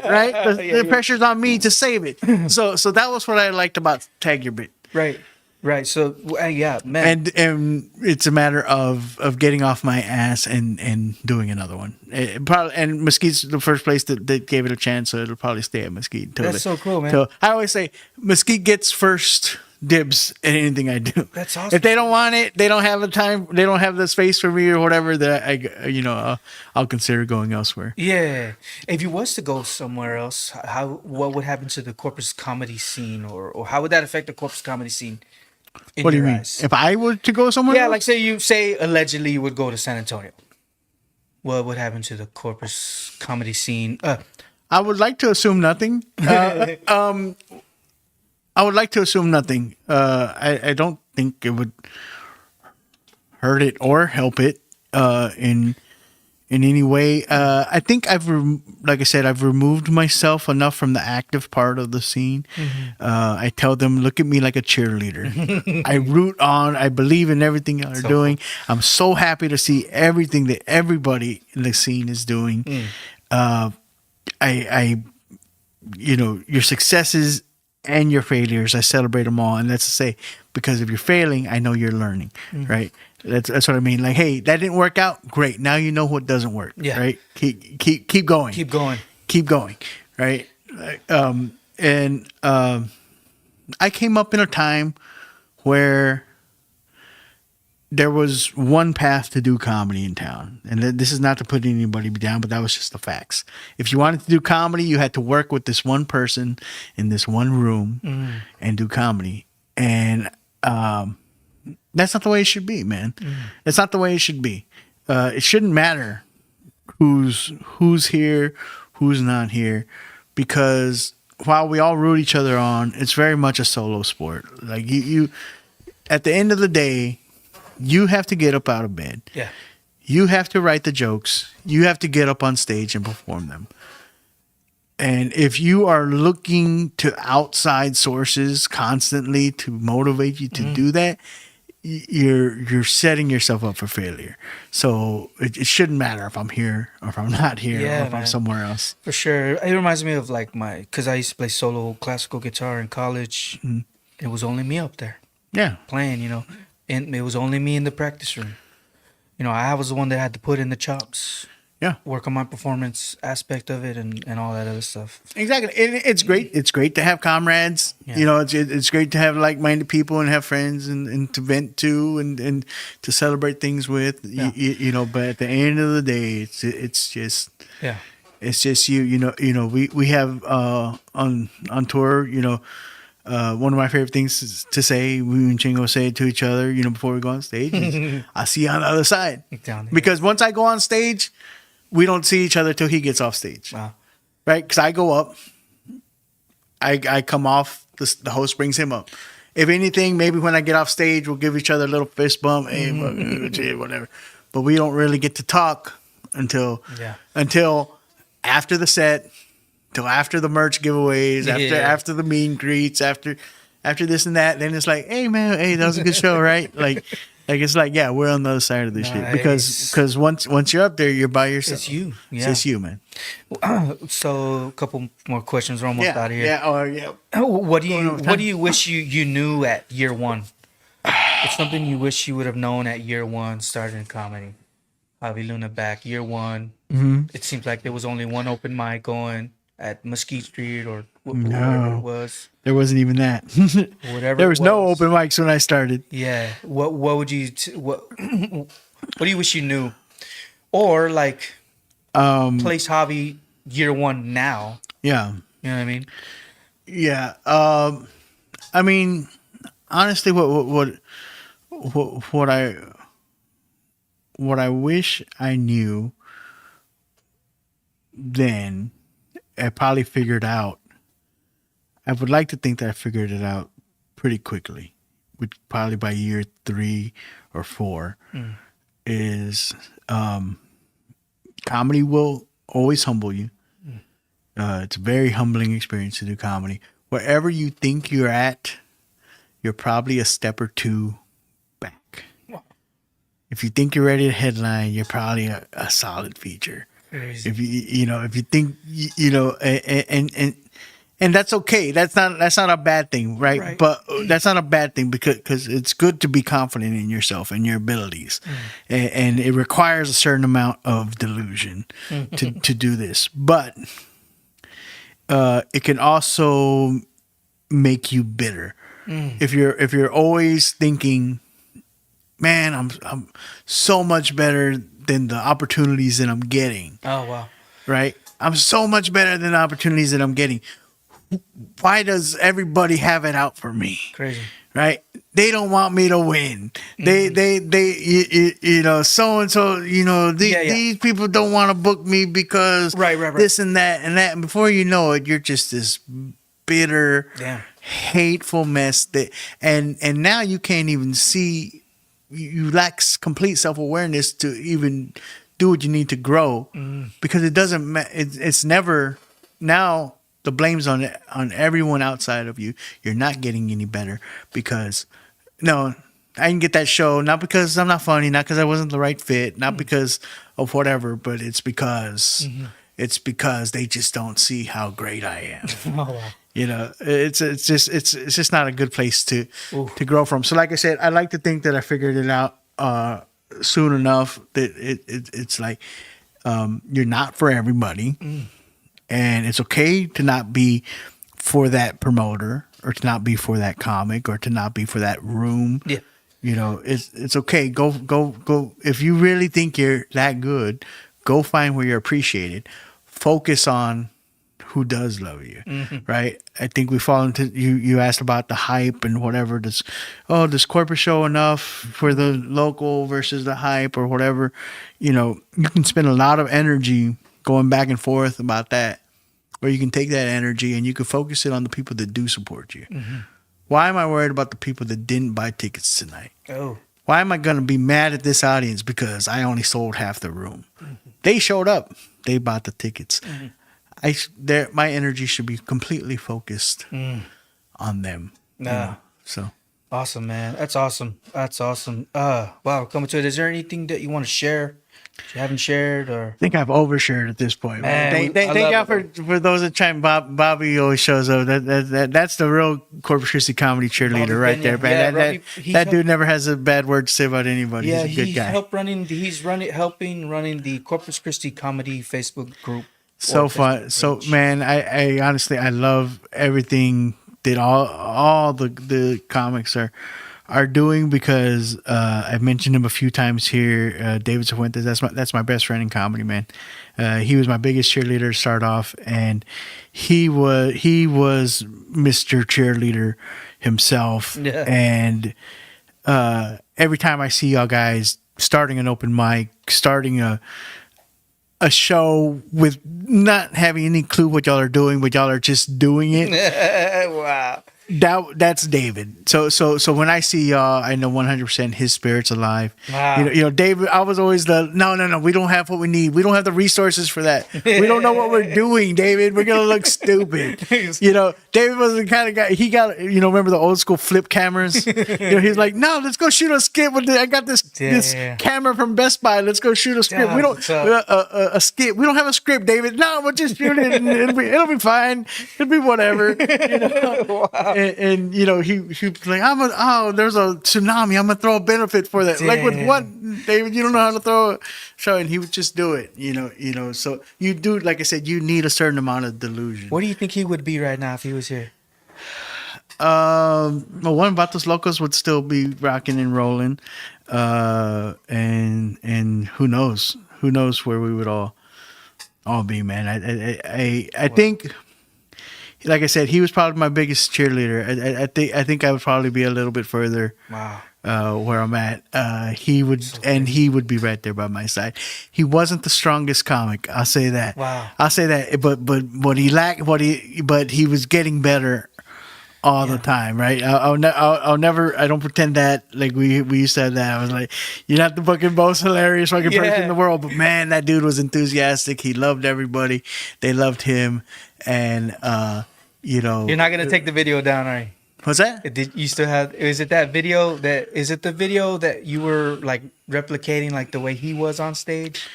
right? The pressure's on me to save it. So that was what I liked about Tag Your Bit. Right. So yeah, man. And it's a matter of getting off my ass and doing another one. And Mesquite's the first place that gave it a chance, so it'll probably stay at Mesquite. That's so cool, man. So I always say Mesquite gets first dibs at anything I do. That's awesome. If they don't want it, they don't have the time, they don't have the space for me or whatever, that I'll consider going elsewhere. Yeah. If you was to go somewhere else, what would happen to the Corpus comedy scene, or how would that affect the Corpus comedy scene? What do you mean? If I were to go somewhere else? Like say allegedly you would go to San Antonio. What would happen to the Corpus comedy scene? I would like to assume nothing. I would like to assume nothing. I don't think it would hurt it or help it in any way. I think I've removed myself enough from the active part of the scene. I tell them, look at me like a cheerleader. I root on. I believe in everything y'all are doing. I'm so happy to see everything that everybody in the scene is doing. Your successes and your failures, I celebrate them all. And that's to say, because if you're failing, I know you're learning, right? That's what I mean. Like, hey, that didn't work out. Great. Now you know what doesn't work. Yeah. Right. Keep going. Keep going. Right. I came up in a time where there was one path to do comedy in town. And this is not to put anybody down, but that was just the facts. If you wanted to do comedy, you had to work with this one person in this one room and do comedy. And That's not the way it should be, man. It's not the way it should be. It shouldn't matter who's here, who's not here, because while we all root each other on, it's very much a solo sport. Like you at the end of the day, you have to get up out of bed. Yeah. You have to write the jokes. You have to get up on stage and perform them. And if you are looking to outside sources constantly to motivate you to do that, you're setting yourself up for failure. So it shouldn't matter if I'm here or if I'm not here or if I'm somewhere else. For sure. It reminds me of like because I used to play solo classical guitar in college. It was only me up there. Yeah. Playing, and it was only me in the practice room. I was the one that had to put in the chops. Yeah. Work on my performance aspect of it and all that other stuff. Exactly. And it's great. It's great to have comrades. Yeah. It's great to have like-minded people and have friends and to vent to and to celebrate things with. Yeah. But at the end of the day, it's just it's just we have on tour, one of my favorite things to say, we and Chingo say it to each other, before we go on stage, is, I'll see you on the other side. Because once I go on stage, we don't see each other till he gets off stage. Wow. Right? Because I go up, I come off, the host brings him up. If anything, maybe when I get off stage, we'll give each other a little fist bump, hey, whatever. But we don't really get to talk until after the set, till after the merch giveaways, after the meet and greets, after this and that. Then it's like, hey man, hey, that was a good show, right? Like it's like, yeah, we're on the other side of this shit because once you're up there, you're by yourself. It's you. It's just you, man. So a couple more questions. We're almost out of here. Yeah. What do you wish you knew at year one? It's something you wish you would have known at year one, starting comedy. Javi Luna back year one. Mm-hmm. It seems like there was only one open mic going at Mesquite Street or whatever it was. There wasn't even that. Whatever. There was no open mics when I started. Yeah. What would you what do you wish you knew? Or like place Javi year one now. Yeah. You know what I mean? Yeah. I mean, honestly, what I wish I knew then, I probably figured out. I would like to think that I figured it out pretty quickly, probably by year 3 or 4. Is comedy will always humble you. It's a very humbling experience to do comedy. Wherever you think you're at, you're probably a step or two back. If you think you're ready to headline, you're probably a solid feature. Crazy. If you think and that's okay. That's not a bad thing, right? But that's not a bad thing because it's good to be confident in yourself and your abilities, and it requires a certain amount of delusion to do this. But it can also make you bitter if you're always thinking, man, I'm so much better than the opportunities that I'm getting. Oh wow! Right, I'm so much better than the opportunities that I'm getting. Why does everybody have it out for me? Crazy, right? They don't want me to win. They so and so. These people don't want to book me because this and that and that. And before you know it, you're just this bitter, hateful mess. And now you can't even see. You lack complete self-awareness to even do what you need to grow because it doesn't. It's never now. The blame's on everyone outside of you. You're not getting any better because, no, I didn't get that show. Not because I'm not funny, not because I wasn't the right fit, not because of whatever, but it's because they just don't see how great I am. Oh, wow. It's just not a good place to grow from. So, like I said, I like to think that I figured it out soon enough that it's like you're not for everybody. And it's okay to not be for that promoter or to not be for that comic or to not be for that room. Yeah. It's okay. Go. If you really think you're that good, go find where you're appreciated. Focus on who does love you, right? I think we fall into you asked about the hype and whatever. Does Corpus show enough for the local versus the hype or whatever? You know, you can spend a lot of energy going back and forth about that, or you can take that energy and you can focus it on the people that do support you. Why am I worried about the people that didn't buy tickets tonight? Oh. Why am I going to be mad at this audience because I only sold half the room? They showed up. They bought the tickets. My energy should be completely focused on them. Nah. You know? So Awesome, man. That's awesome. Wow, coming to it. Is there anything that you want to share that you haven't shared, or? I think I've overshared at this point. Man, Thank y'all for those that chime. Bobby always shows up. That's the real Corpus Christi comedy cheerleader Bobby right there, man. Yeah, that dude never has a bad word to say about anybody. Yeah, He's a good guy. He's helping running the Corpus Christi comedy Facebook group. So fun. So man, I honestly I love everything that all the comics are doing, because I've mentioned him a few times here. David Cifuentes, that's my best friend in comedy, man. He was my biggest cheerleader to start off, and he was Mr. Cheerleader himself. Yeah. And every time I see y'all guys starting an open mic, starting a show with not having any clue what y'all are doing, but y'all are just doing it. Wow. That's David. So when I see y'all, I know 100% his spirit's alive. Wow. You know, David. I was always no. We don't have what we need. We don't have the resources for that. We don't know what we're doing, David. We're gonna look stupid. You know, David was the kind of guy. He got, you know, remember the old school flip cameras. You know, he's like, no, let's go shoot a skit with I got this camera from Best Buy. Let's go shoot a script. We don't a skit. We don't have a script, David. No, we'll just shoot it. And it'll be fine. It'll be whatever. You know. Wow. And you know, he was like, there's a tsunami. I'm gonna throw a benefit for that. Damn. Like with what, David? You don't know how to throw a show, and he would just do it. You know. So you do, like I said, you need a certain amount of delusion. What do you think he would be right now if he was here? Well, one Vatos Locos would still be rocking and rolling, and who knows where we would all be, man. I think. Like I said, he was probably my biggest cheerleader. I think I would probably be a little bit further. Wow. Where I'm at. He would be right there by my side. He wasn't the strongest comic. I'll say that. Wow. I'll say that. But he was getting better all the time, right? I'll never. I don't pretend that like we used to have that. I was like, you're not the fucking most hilarious fucking person in the world, but man, that dude was enthusiastic. He loved everybody. They loved him, and you know, you're not gonna take the video down, are you? What's that? Did you still have? Is it that video that? Is it the video that you were like replicating, like the way he was on stage?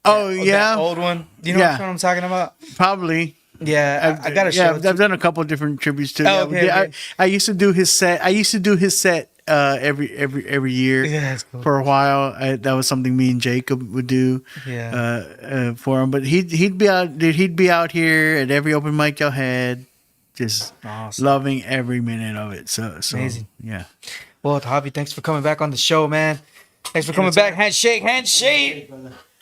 Oh yeah, that old one. You know what I'm talking about? Probably. Yeah, I gotta show. I've done a couple of different tributes to. Oh, okay. I used to do his set. Every year for a while. That was something me and Jacob would do for him. But he'd be out. He'd be out here at every open mic y'all had, just loving every minute of it. So amazing. Yeah. Well, Javi, thanks for coming back on the show, man. Thanks for coming back. Handshake.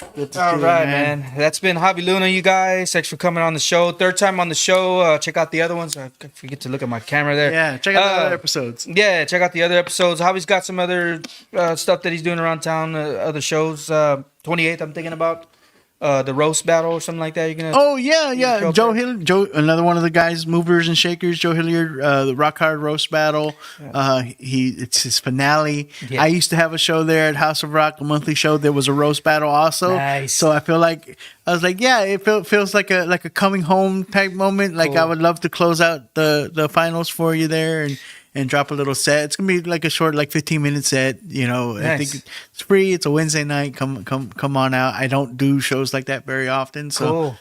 All right, man. That's been Javi Luna, you guys. Thanks for coming on the show. Third time on the show. Check out the other ones. I forget to look at my camera there. Yeah, check out the other episodes. Yeah, check out the other episodes. Javi's got some other stuff that he's doing around town, other shows. 28th, I'm thinking about. The roast battle or something like that. You're gonna. Oh yeah. Joe, another one of the guys, movers and shakers. Joe Hilliard, the Rock Hard roast battle. Yeah. It's his finale. Yeah. I used to have a show there at House of Rock, a monthly show. There was a roast battle also. Nice. So I feel like it feels like a coming home type moment. Like cool. I would love to close out the finals for you there and drop a little set. It's gonna be like a short, like 15-minute set. You know, nice. I think it's free. It's a Wednesday night. Come on out. I don't do shows like that very often. So, cool.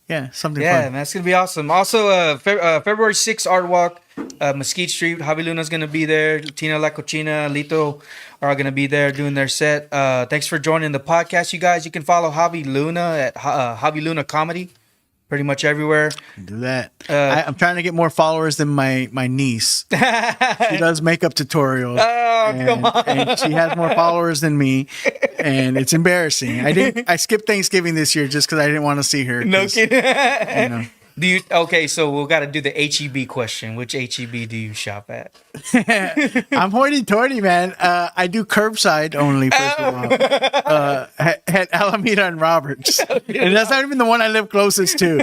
Yeah, something. Yeah, fun. man, it's gonna be awesome. Also, February 6th, Art Walk, Mesquite Street. Javi Luna's gonna be there. Tina La Cochina, Lito are gonna be there doing their set. Thanks for joining the podcast, you guys. You can follow Javi Luna at Javi Luna Comedy. Pretty much everywhere. Do that. I'm trying to get more followers than my niece. She does makeup tutorials. Oh, come on. And she has more followers than me, and it's embarrassing. I skipped Thanksgiving this year just because I didn't want to see her. No kidding. You know. Do you? Okay, so we'll got to do the HEB question. Which HEB do you shop at? I'm hoity-toity, man. I do curbside only, first of all. At Alameda and Roberts. And that's not even the one I live closest to.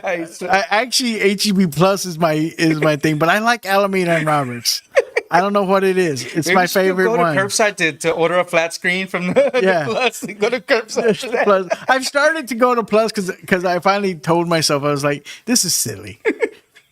Nice. Actually, HEB Plus is my thing, but I like Alameda and Roberts. I don't know what it is. It's Maybe my you should favorite go one. to curbside to order a flat screen from the Plus. Go to curbside. For that. Plus, I've started to go to Plus because I finally told myself, I was like, this is silly.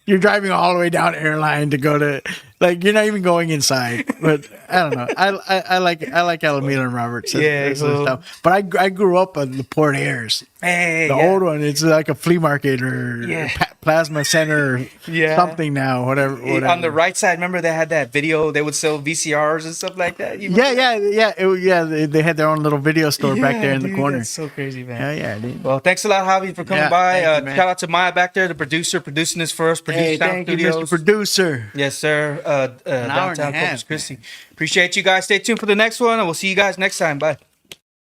You're driving all the way down Airline to go to, like, you're not even going inside. But I don't know. I like Alameda and Roberts. That's cool. stuff. But I grew up on the Port Airs. Hey, The old one. It's like a flea market or plasma center or something now. Whatever. On the right side, remember they had that video? They would sell VCRs and stuff like that. You They had their own little video store back there in the corner. That's so crazy, man. Yeah, dude. Well, thanks a lot, Javi, for coming by. thank you, man. Shout out to Maya back there, the producer, producing this for us. Produce Sound Thank you, Studios. Mr. Producer. Yes, sir. hour and a Downtown half, Corpus Christi. Appreciate you guys. Stay tuned for the next one, and we'll see you guys next time. Bye.